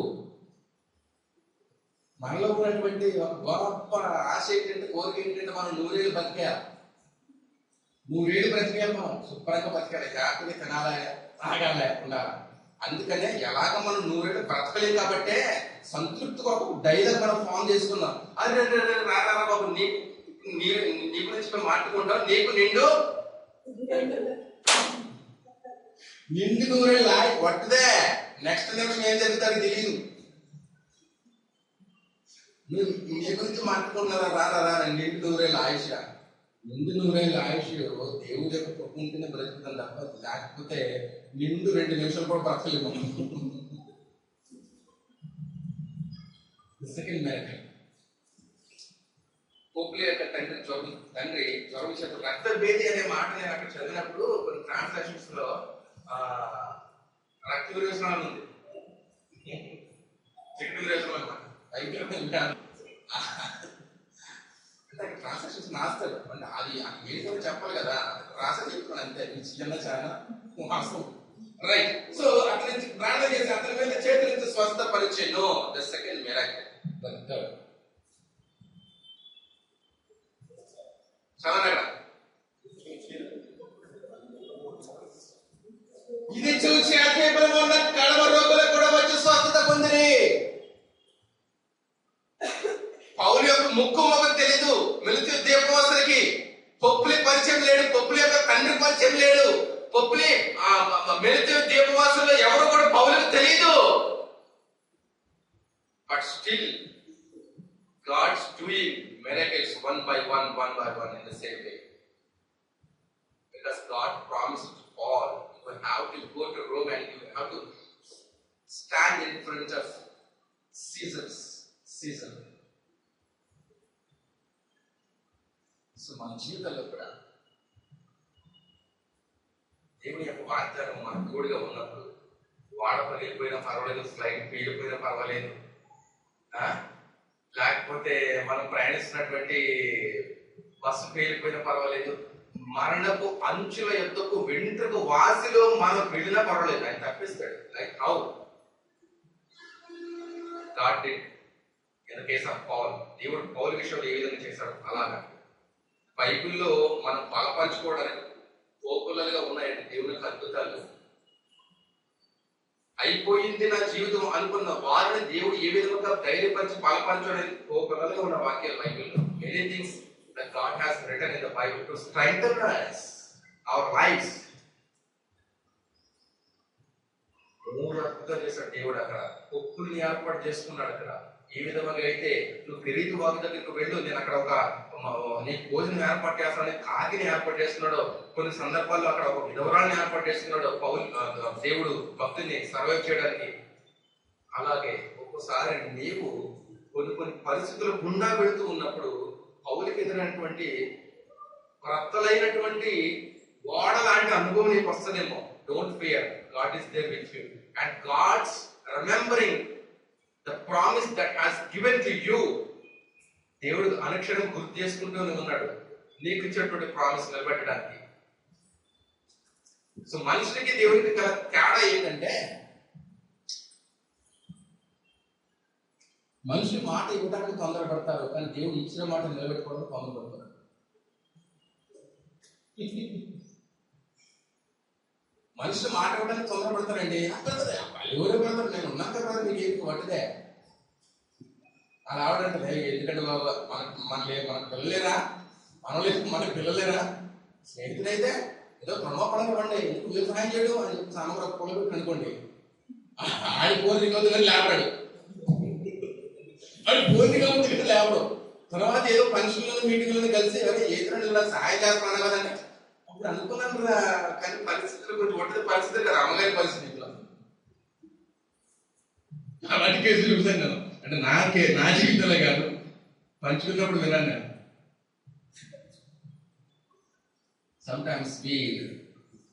[SPEAKER 1] మనలో ఉన్నటువంటి గొప్ప ఆశ ఏంటంటే, కోరిక ఏంటంటే మనం 100 ఏళ్ళు బతికేయాలి. 100 ఏళ్ళు బ్రతికేయాలి, మనం శుభ్రంగా బతికాలి, హ్యాపీగా తినాలి, తాగాలి, ఉండాలి. అందుకనే ఎలాగ మనం 100 ఏళ్ళు బ్రతకలేం కాబట్టే సంతృప్తి కొరకు డైలాగ్ మనం ఫామ్ చేసుకున్నాం. అది రారా బాబు నీ గురించి మేము మాట్లాడుకుంటాం, నీకు నిండు 100 ఏళ్ళు వట్టుదే. నెక్స్ట్ నిమిషం ఏం జరుగుతారో తెలియదు. మీ గురించి మాట్లాడుకుంటున్నారా? రారా నిండు 100 ఏళ్ళ ఆయుష. నిండు 100 ఏళ్ళ ఆయుష్ దేవుడి యొక్క పొక్కుంటేనే బ్రతుకుతాం తప్ప, లేకపోతే నిండు 2 నిమిషాలు కూడా బ్రతకలేము. Second miracle. పొప్పుల యొక్క తండ్రి జ్వరం చేత రక్తభేది అనే మాట నేను అక్కడ చదివినప్పుడు కొన్ని ట్రాన్స్లేషన్స్ లో రక్త విరేచనం ఉంది, చెట్టు విరేచనం అనమాట. అంటే ట్రాన్స్లేషన్స్ రాస్తారు అంటే అది ఏంటో చెప్పాలి కదా, రాసే చెప్తున్నాను అంతే. చిన్న చాలా వాస్తవం, రైట్. సో అక్కడి నుంచి ప్రార్థన చేసి అతని మీద చేతుల నుంచి స్వస్థపరిచెను. The second miracle. చదవనగా ఇది చూసి అద్వైతంలో ఉన్న కడవ రోగులకు కూడా వచ్చి స్వస్థత పొందిరి. పౌలు యొక్క ముక్కు మొగ తెలీదు మెలితి దీపవాసులకి. పొప్పులి పరిచయం లేడు, పొప్పుల యొక్క తండ్రి పరిచయం లేడు, పొప్పులి మెలితి దీపవాసులు ఎవరు కూడా పౌలకు తెలీదు. But still God's doing miracles one by one in the same way. Because God promised all. You have to go to Rome and you have to stand in front of Caesar. So మన జీవితంలో కూడా దేవుని యొక్క వాగ్దానం మన తోడుగా ఉన్నప్పుడు వాడపని వెళ్ళిపోయినా పర్వాలేదు, ఫ్లైట్ వెళ్ళిపోయినా పర్వాలేదు, లేకపోతే మనం ప్రయాణిస్తున్నటువంటి బస్సు పేలిపోయినా పర్వాలేదు, మరణపు అంచుల యొద్దకు వెంట్రుకు వాసిలో మనం వెళ్ళినా పర్వాలేదు, ఆయన తప్పిస్తాడు. Like how God did in the case of Paul. దేవుడు పౌలు విషయంలో ఏ విధంగా చేశాడు అలాగా బైబిల్లో మనం బలపరచుకోవడానికి పోపులలుగా ఉన్నాయండి దేవుని యొక్క అద్భుతాలు. అయిపోయింది నా జీవితం అనుకున్న వారిని దేవుడు ఏ విధంగా ధైర్యపరిచి బలపరచడానికి పోపులలుగా ఉన్న వాక్యాలు బైబిల్లో. Many things that God has written in the Bible to strengthen us, our lives. మూడు అద్భుతాలు చేశాడు దేవుడు అక్కడ. పొక్కుల్ని ఏర్పాటు చేసుకున్నాడు అక్కడ. ఏ విధంగా అయితే నువ్వు పెరిగి వాకి దగ్గరికి వెళ్ళు, నేను అక్కడ ఒక నీకు భోజనం ఏర్పాటు చేస్తానని కాకిని ఏర్పాటు చేస్తున్నాడు. కొన్ని సందర్భాల్లో అక్కడ ఒక విధవరాన్ని ఏర్పాటు చేస్తున్నాడు దేవుడు భక్తుల్ని సర్వైవ్ చేయడానికి. అలాగే ఒక్కోసారి నీవు కొన్ని పరిస్థితులు గుండా వెళుతూ ఉన్నప్పుడు పౌలుకి ఎదురైనటువంటి క్రొత్తలైనటువంటి వాడ లాంటి అనుభవం నీకు వస్తుందేమో. Don't fear, God is there with you and God's remembering the promise that has given to you. దేవుడు అనుక్షణం గుర్తు చేసుకుంటూనే ఉన్నాడు నీకు ఇచ్చినటువంటి ప్రామిస్ నిలబెట్టడానికి. సో మనుషులకి దేవుడికి గల తేడా ఏంటంటే, మనుషులు మాట ఇవ్వడానికి తొందరపడతారు, కానీ దేవుడు ఇచ్చిన మాట నిలబెట్టుకోవడానికి తొందరపడతారు. మనుషులు మాట ఇవ్వడానికి తొందరపడతారండి. ఎవరు పడతారు, నేను ఉన్నాక కదా మీకు ఏం పట్టదే అలా ఆవిడంటే. ఎందుకంటే మనకు పిల్లలేరా, మనకు పిల్లలేరా, స్నేహితుడైతే ఏదో ప్రమోపడం ఇవ్వండి, ఎందుకు మీరు సహాయం చేయడం అని చెప్పి సామగ్ర పొలం పెట్టి అనుకోండి. ఆయన పోలిగా ఉంది కానీ లేపడాడు, అది పోలిగా ఉంది కానీ లేపడం. తర్వాత ఏదో ఫంక్షన్లను మీటింగ్లను కలిసి ఏదో సహాయం చేస్తాను కదండి అప్పుడు అనుకున్నాను రా. కానీ పరిస్థితులు కొంచెం ఒంటరి పరిస్థితులు కదా, అమ్మగారి పరిస్థితి ఇంట్లో అలాంటి కేసులు చూసాను నేను. అంటే నా జీవితంలో కాదు, పంచుకున్నప్పుడు విన్నాను నేను. Sometimes we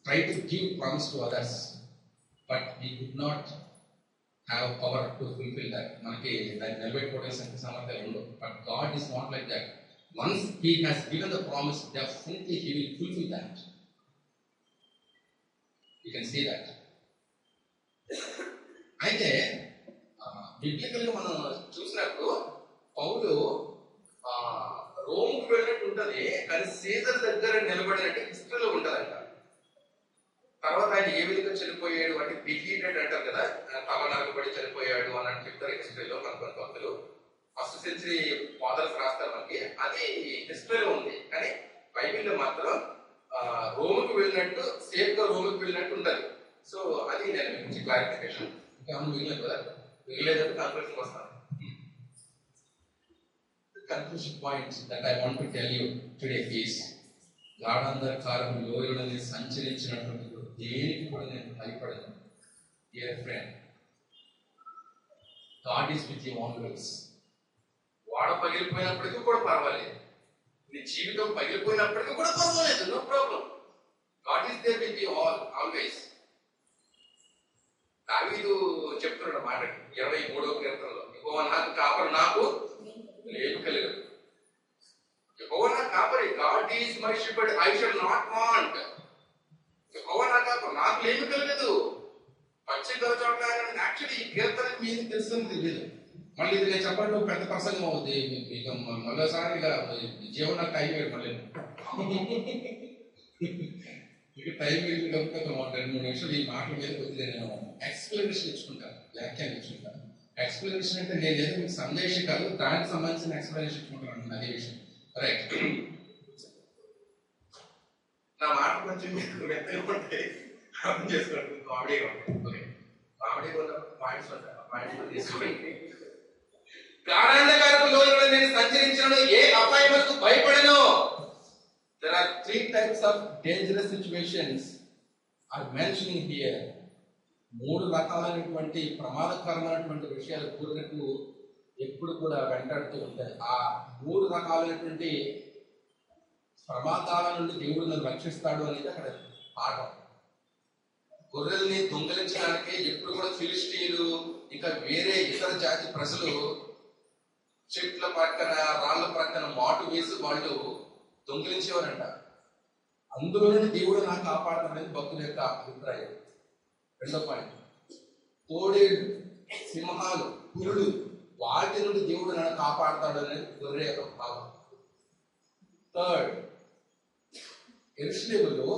[SPEAKER 1] try to give promise to others, but we could not have power to fulfill that. మనకి దాన్ని నిలబెట్టుకోవడానికి సామర్థ్యాలు ఉండవు. But God is not like that. Once He has given the promise, definitely He will fulfill that. You can see that. అయితే biblical గా మనం చూసినప్పుడు పౌలు రోమ్కి వెళ్ళినట్టు ఉంటది, కానీ సీజర్ దగ్గర నిలబడినట్టు హిస్టరీలో ఉంటదంట. తర్వాత ఆయన ఏ విధంగా చనిపోయాడు అంటే డిఫీటెడ్ అంటారు కదా, తల నరకబడి చనిపోయాడు అని చెప్తారు హిస్టరీలో. మన భక్తులు ఫస్ట్ సెంచరీ ఫాదర్స్ రాస్తారు మనకి, అది హిస్టరీలో ఉంది. కానీ బైబిల్లో మాత్రం రోమ్కి వెళ్ళినట్టు, సేఫ్ గా రోమ్కి వెళ్ళినట్టు ఉంటది. సో అది నేను మీకు క్లారిఫికేషన్. ఇంకా మిగిలేదు కదా, మిగిలేదంటే కన్క్లూషన్ వస్తాను. Conclusion point that I want to tell you today is, గాఢాంధకారం లోయలో సంచరించినటువంటి దేనికి కూడా నేను భయపడను. Dear friend, God is with you always. వాడ పగిలిపోయినప్పటికీ కూడా పర్వాలేదు, నీ జీవితం పగిలిపోయినప్పటికీ కూడా పర్వాలేదు, no problem. God is there with you always. దావీదు చెప్తున్నాడు మాట 23వ కీర్తనలో, యెహోవా నాకు కాపరి, నాకు లేమి కలగదు. యెహోవా నా కాపరి, God is my shepherd, I shall not want. యెహోవా నా కాపరి, నాకు లేమి కలగదు. పచ్చిక చోట్ల యాక్చువల్లీ ఈ కీర్తన మీకు తెలుస్తుంది తెలియదు. మళ్ళీ ఇది నేను చెప్పండి పెద్ద ప్రసంగం అవుతుంది మీకు. మరోసారి జీవన టైం వేడు మళ్ళీ ఇక టైం వేడి కనుక 2-3 నిమిషాలు ఈ మాటల మీద కొద్దిగా నేను ఎక్స్ప్లెనేషన్ ఇచ్చుకుంటాను, వ్యాఖ్యానం ఇచ్చుకుంటాను. ఎక్స్ప్లెనేషన్ అంటే నేను ఏదో మీకు సందేశం కాదు, దానికి సంబంధించిన ఎక్స్ప్లెనేషన్ ఇచ్చుకుంటాను. అదే విషయం రైట్. నా మాట కొంచెం మీకు మెత్తగా ఉంటాయి, అర్థం చేసుకోండి. కామెడీగా ఉంటాయి. ఓకే, కామెడీగా ఉన్న పాయింట్స్ ఉంటాయి, పాయింట్స్ తీసుకోండి. గాఢాంధకారపు లోయలో నేను సంచరించను, ఏ అపాయములకు భయపడను. There are 3 types of dangerous situations are mentioning here. 3 రకాలైనటువంటి ప్రమాదకరమైనటువంటి విషయాలు పూర్వకు ఎప్పుడు కూడా వెంటాడుతూ ఉంటాయి. ఆ 3 రకాలైనటువంటి ప్రమాదాల నుండి దేవుడు నన్ను రక్షిస్తాడు అనేది అక్కడ పాఠం. గొర్రెల్ని దొంగిలించడానికి ఎప్పుడు కూడా ఫిలిస్టీయులు ఇంకా వేరే ఇతర జాతి ప్రజలు చెట్ల పక్కన రాళ్ల పక్కన మాటు వేసి వాళ్ళు దొంగిలించేవారంట. అందులో నుండి దేవుడు నాకు కాపాడతాడనేది భక్తుల యొక్క అభిప్రాయం. రెండో పాయింట్, తోడేళ్ళు, సింహాలు, పురుడు, వాటి నుండి దేవుడు నన్ను కాపాడతాడు అనేది గొర్రె యొక్క భావం. థర్డ్, యెరూషలేములో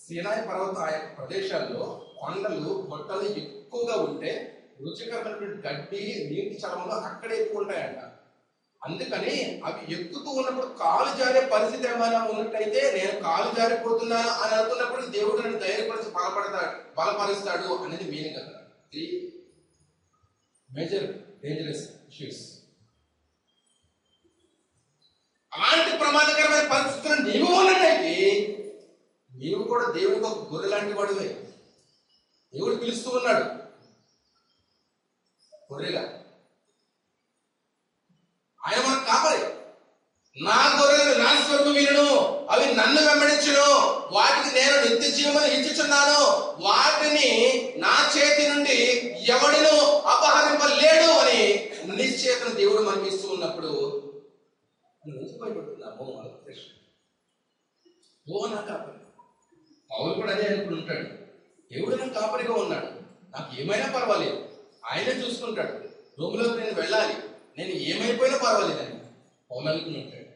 [SPEAKER 1] సీనాయి పర్వతం ఆ యొక్క ప్రదేశాల్లో కొండలు గొట్టలు ఎక్కువగా ఉంటే రుచికరమైనటువంటి గడ్డి నీటి చలమలు అక్కడే ఎక్కువ ఉంటాయంట. అందుకని అవి ఎక్కుతూ ఉన్నప్పుడు కాలు జారే పరిస్థితి ఏమైనా ఉన్నట్టయితే నేను కాలు జారిపోతున్నా అని అనుకున్నప్పుడు దేవుడు నన్ను ధైర్యపరిచి బలపరుస్తాడు అనేది మీనింగ్ అక్కడ. 3 మేజర్ డేంజరస్ ఇష్యూస్. అలాంటి ప్రమాదకరమైన పరిస్థితులు నీవు ఉన్నట్టయితే నీవు కూడా దేవుడికి ఒక గొర్రె లాంటి వాడివే. దేవుడు పిలుస్తూ ఉన్నాడు గొర్రెగా. ఆయన మనకు కాపరి. నా గొర్రెలు నా స్వరము వినును, అవి నన్ను వెంబడించును, వాటికి నేను నిత్య జీవమును ఇచ్చుచున్నాను, వాటిని నా చేతి నుండి ఎవడును అపహరింపలేడు అని నిశ్చయతను దేవుడు మనకి ఇస్తూ ఉన్నప్పుడు భయపడుతున్నాము. నా కాపరి. పౌలు కూడా అదే అనుకుని ఉంటాడు. దేవుడు నాకు కాపరిగా ఉన్నాడు, నాకు ఏమైనా పర్వాలేదు, ఆయనే చూసుకుంటాడు. రూములోకి నేను వెళ్ళాలి, నేను ఏమైపోయినా పర్వాలేదని పౌలు అనుకుని ఉంటాడు.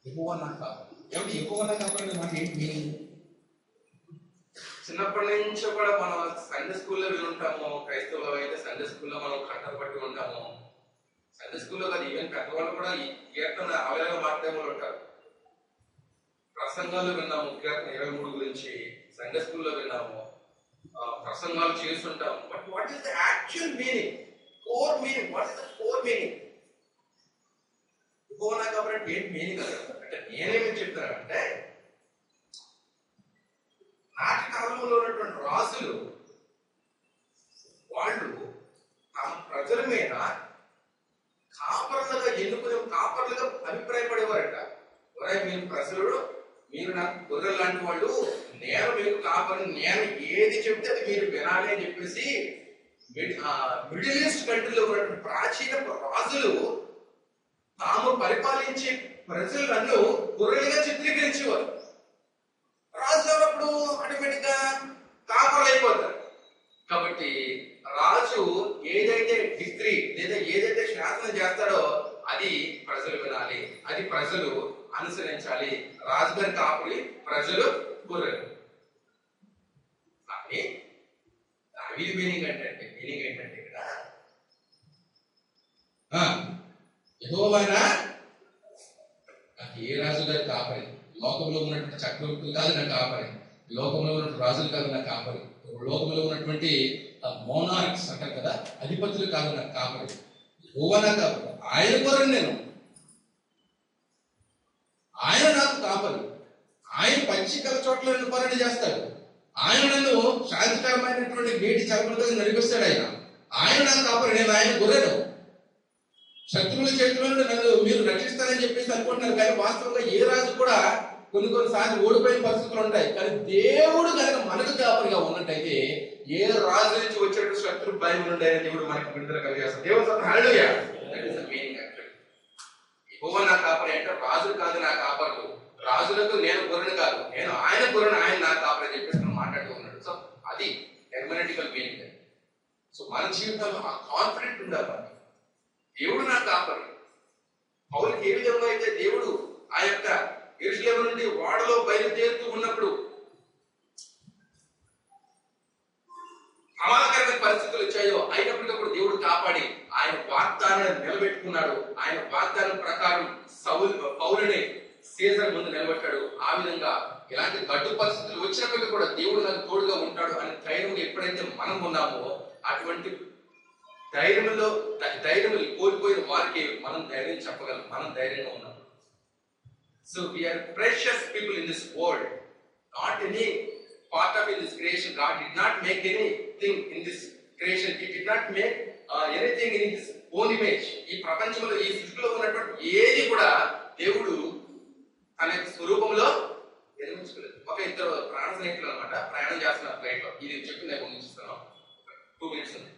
[SPEAKER 1] యెహోవా నా కాపరి. ఏమిటి యెహోవా నా కాపరి అనే మాట ఏంటి మీనింగ్? చిన్నప్పటి నుంచి కూడా మనం సండే స్కూల్లో వినుంటాము. క్రైస్తవులు అయితే సండే స్కూల్లో మనం కట్టలు పట్టి ఉంటాము. సండే స్కూల్లో కాదు, ఈవెన్ పెద్దవాళ్ళు కూడా ఈ కీర్తన అవలేగా మాట్లాడే ఉంటారు. ప్రసంగాలు విన్నాము, కీర్తన 23 గురించి సండే స్కూల్లో విన్నాము, ప్రసంగాలు చేస్తుంటాము. But what is the actual meaning, core meaning? What is the core meaning? యెహోవా కాబట్టి ఏంటి మీనింగ్ అంటే నేనేమి చెప్తానంటే, నాటి కాలంలో ఉన్నటువంటి రాజులు వాళ్ళు తమ ప్రజల మీద కాపర్లుగా ఎన్నుకునే కాపర్లుగా అభిప్రాయపడేవారట. మీరు ప్రజలు, మీరు నాకు గొర్రెలు లాంటి వాళ్ళు, నేను మీకు కాపరి, నేను ఏది చెప్తే అది మీరు వినాలి అని చెప్పేసి మిడిల్ ఈస్ట్ కంట్రీలో ఉన్నటువంటి ప్రాచీన రాజులు తాము పరిపాలించే ప్రజలను గొర్రెలుగా చిత్రీకరించేవారు. రాజు అప్పుడు ఆటోమేటిక్ గా కాపర్లు అయిపోతారు. కాబట్టి రాజు ఏదైతే డిగ్రీ లేదా ఏదైతే శాసనం చేస్తాడో అది ప్రజలు వినాలి, అది ప్రజలు అనుసరించాలి. రాజుగారి కాపురి, ప్రజలు గొర్రెలు. కానీ దావీదు మీనింగ్ ఏంటంటే ఇక్కడ యెహోవానా నాకు ఏ రాజు గారి కాపరి, లోకంలో ఉన్నటువంటి చక్రవర్తులు కాదు నా కాపరి, లోకంలో ఉన్నటువంటి రాజులు కాదు నా కాపరి, లోకంలో ఉన్నటువంటి మోనార్క్స్ అంటారు కదా, అధిపతులు కాదు నా కాపరి, యెహోవా నా కాపరి. ఆయన కొరకు నేను, ఆయన నాకు కాపరి. ఆయన పచ్చికల చోట్ల నన్ను పర్యటన చేస్తాడు. ఆయన నన్ను శాంతికరమైనటువంటి నీటి చలపలతో నడిపిస్తాడు. ఆయన నాకు కాపరి, నేను ఆయన గొర్రెను. శత్రువుల చేతుల నుండి నన్ను మీరు రక్షిస్తారని చెప్పేసి అనుకుంటున్నారు, కానీ వాస్తవంగా ఏ రాజు కూడా కొన్నిసార్లు ఓడిపోయిన పరిస్థితులు ఉంటాయి. కానీ దేవుడు కనుక మనకు కాపరిగా ఉన్నట్టయితే ఏ రాజు నుంచి వచ్చేటప్పుడు శత్రు భయం నుండి ఆయన దేవుడు మనకు విడుదల కలిగేస్తాడు. దేవుడు hallelujah. That is the meaning actually. యెహోవా నా కాపరి అంటే రాజులు కాదు నా కాపరులు, రాజులకు నేను గొర్రెను కాదు, నేను ఆయన గొర్రెను, ఆయన నా కాపరి అని చెప్పేసి మనం మాట్లాడుతూ ఉన్నాడు. సో అది హెర్మెనెటికల్ మీనింగ్. సో మన జీవితంలో ఆ కాన్ఫిడెంట్ ఉండాలి, దేవుడు నా కాపరి. పౌలుకి ఏ విధంగా అయితే దేవుడు ఆ యొక్క యెరూషలేము నుండి ఓడలో బయలుదేరుతూ ఉన్నప్పుడు ప్రమాదకరమైన పరిస్థితులు వచ్చాయో అయినప్పటికప్పుడు దేవుడు కాపాడి ఆయన వాగ్దానాన్ని నిలబెట్టుకున్నాడు. ఆయన వాగ్దానం ప్రకారం పౌలుని సీజర్ ముందు నిలబెట్టాడు. ఆ విధంగా ఇలాంటి గడ్డు పరిస్థితులు వచ్చినప్పటికీ కూడా దేవుడు నాకు తోడుగా ఉంటాడు అనే ధైర్యం ఎప్పుడైతే మనం ఉన్నామో, అటువంటి ధైర్యం కోల్పోయిన వారికి మనం ధైర్యం చెప్పగలం. మనం ధైర్యంగా ఉన్నాం. So we're precious people in this world, not any part of in this creation. God did not make anything in this creation. He did not make anything in his own image. ఈ ప్రపంచంలో ఈ సృష్టిలో ఉన్నటువంటి ఏది కూడా దేవుడు తన స్వరూపంలో నిర్మించుకోలేదు. ఒక ఇద్దరు ప్రాణ స్నేహితులు అనమాట, ప్రయాణం చేస్తున్నారు ఫ్లైట్ లో. ఇది చెప్పి నేను ముగిస్తున్నాను, 2 minutes ఉంది.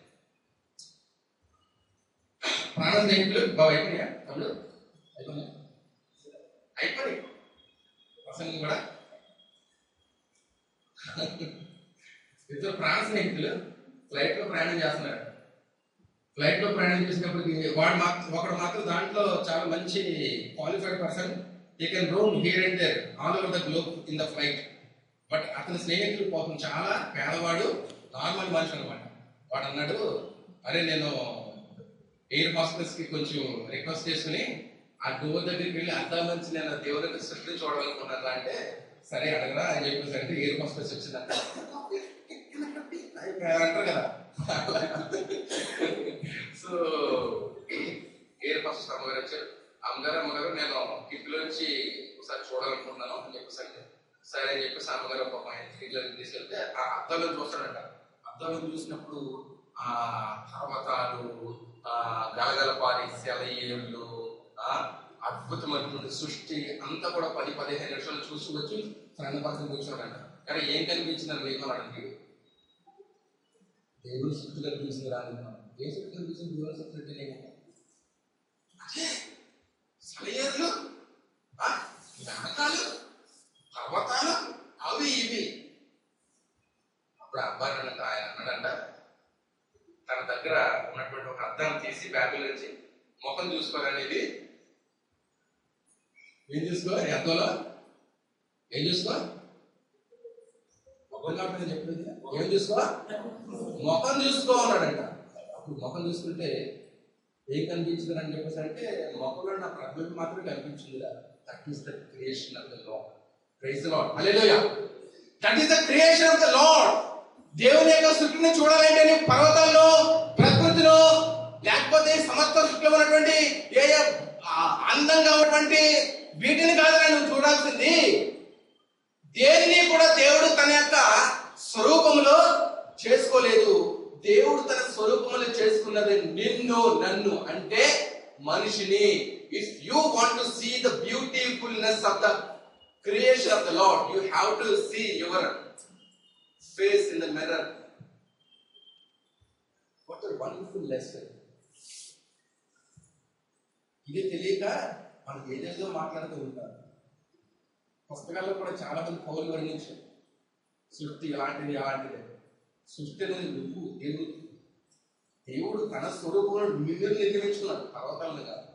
[SPEAKER 1] ప్రాణ స్నేహితులు బాగా అయిపోయినాయా తమ్ముడు? అయిపోయినాయి. ప్రసంగం కూడా ఇద్దరు ప్రాణ స్నేహితులు ఫ్లైట్ లో ప్రయాణం చేస్తున్నారు. ఫ్లైట్ లో ప్రయాణం చేసినప్పటికి ఒకడు మాత్రం దాంట్లో చాలా మంచి qualified person. he can roam here and there all over the globe in the flight. But అతని స్నేహితులు పాపం చాలా పేదవాడు, నార్మల్ మనిషి అనమాట. వాడు అన్నాడు, అరే నేను ఎయిర్ హాస్టల్స్ కి కొంచెం రిక్వెస్ట్ చేసుకుని ఆ డోర్ దగ్గరికి వెళ్ళి అద్దాల నుంచి నేను దేవుని సృష్టిని చూడాలనుకున్నాను అంటే, సరే అడగరా అని చెప్పేసి అంటే ఎయిర్ హాస్టల్స్ వచ్చిందంట. అంటారు కదా. సో ఎయిర్ హాస్టల్స్ అమ్మగారు వచ్చారు. అమ్మగారు నేను కిటికీలో నుంచి ఒకసారి చూడాలనుకుంటున్నాను అని చెప్పేసి అంటే, సరే అని చెప్పేసి అమ్మగారు పాపం ఆయన కిటికీలోకి తీసుకెళ్తే ఆ అద్దాలను చూస్తాడంట. అద్దాలను చూసినప్పుడు ఆ పర్వతాలు, గలగల పారి సెలయేళ్ళు, అద్భుతమైనటువంటి సృష్టి అంతా కూడా 10-15 నిమిషాలు చూసి వచ్చి ఫ్రెండ్ పక్కన కూర్చోడంట. కానీ ఏం కనిపించిందని లేకున్నాడు. దేవుని సృష్టి కనిపించింది రానున్నాను. ఏ సృష్టి కనిపించింది? దేవుని సృష్టి అంటే సెలయేళ్ళు, గలగలు, పర్వతాలు, అవి ఇవి. అప్పుడు అబ్బాయి ఆయన అన్నాడంట, తన దగ్గర ఉన్నటువంటి ఒక అద్దాన్ని తీసి బ్యాగుల నుంచి ముఖం చూసుకోవాలనేది. ఏం చూసుకో? అద్దంలో ఏం చూసుకో? ముఖం కాబట్టి చెప్పేది ఏం చూసుకో? ముఖం చూసుకో అన్నాడంట. అప్పుడు ముఖం చూసుకుంటే ఏం కనిపించింది అని చెప్పేసి అంటే, ముఖంలో నా ప్రభుత్వం మాత్రమే కనిపించింది. That is the creation of the lord. Praise the lord. Hallelujah. That is the creation of the lord. దేవుని యొక్క సృష్టిని చూడాలంటే పర్వతాల్లో, ప్రకృతిలో, లేకపోతే సమస్త సృష్టిలో ఉన్నటువంటి ఏ అందంగా ఉన్నటువంటి వీటిని కాదని నువ్వు చూడాల్సింది. దేనిని కూడా దేవుడు తన యొక్క స్వరూపంలో చేసుకోలేదు. దేవుడు తన స్వరూపంలో చేసుకున్నది నిన్ను, నన్ను, అంటే మనిషిని. If you want to see the beautifulness of the creation of the lord, you have to see your face in the mirror. What a wonderful lesson. ఇది తెలియక మనం ఏదేదో మాట్లాడుతూ ఉంటారు. పుస్తకాల్లో కూడా చాలా మంది పౌరులు వర్ణించారు, సృష్టి అలాంటిది అలాంటిది. సృష్టి అనేది నువ్వు, దేవుడు తన స్వరూపంలో నిన్ను నిర్మించుకున్నాడు, పర్వతాలను కాదు.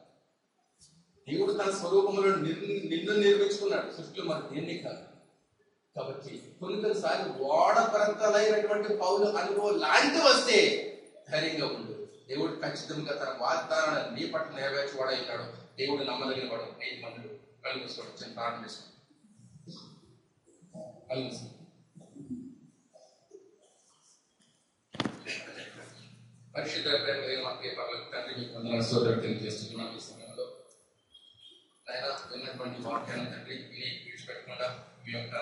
[SPEAKER 1] దేవుడు తన స్వరూపంలో నిన్ను నిర్మించుకున్నాడు, సృష్టిలో మరి దేన్ని కాదు. కాబట్టి కొన్నిసార్లు ఓడ పరంతలైనటువంటి పౌలు అనుభవం లాంటి వస్తే ధైర్యంగా ఉండు. దేవుడు ఖచ్చితంగా తన వాగ్దానాన్ని నీ పట్ల నెరవేర్చువాడై ఉన్నాడు. దేవుడు నమ్మదగిన వాడు. 5 మంది కళ్ళు మూసుకోవడం చిన్న ప్రార్థన చేసుకోండి. కళ్ళు మూసుకోండి. పరిశుద్ధ తండ్రి మీకు వందనాలు స్తోత్రాలు తెలియజేస్తున్నాను. ఈ సమయంలో ఆయన విన్నటువంటి వాక్యాన్ని తండ్రి విని విడిచిపెట్టకుండా మీ యొక్క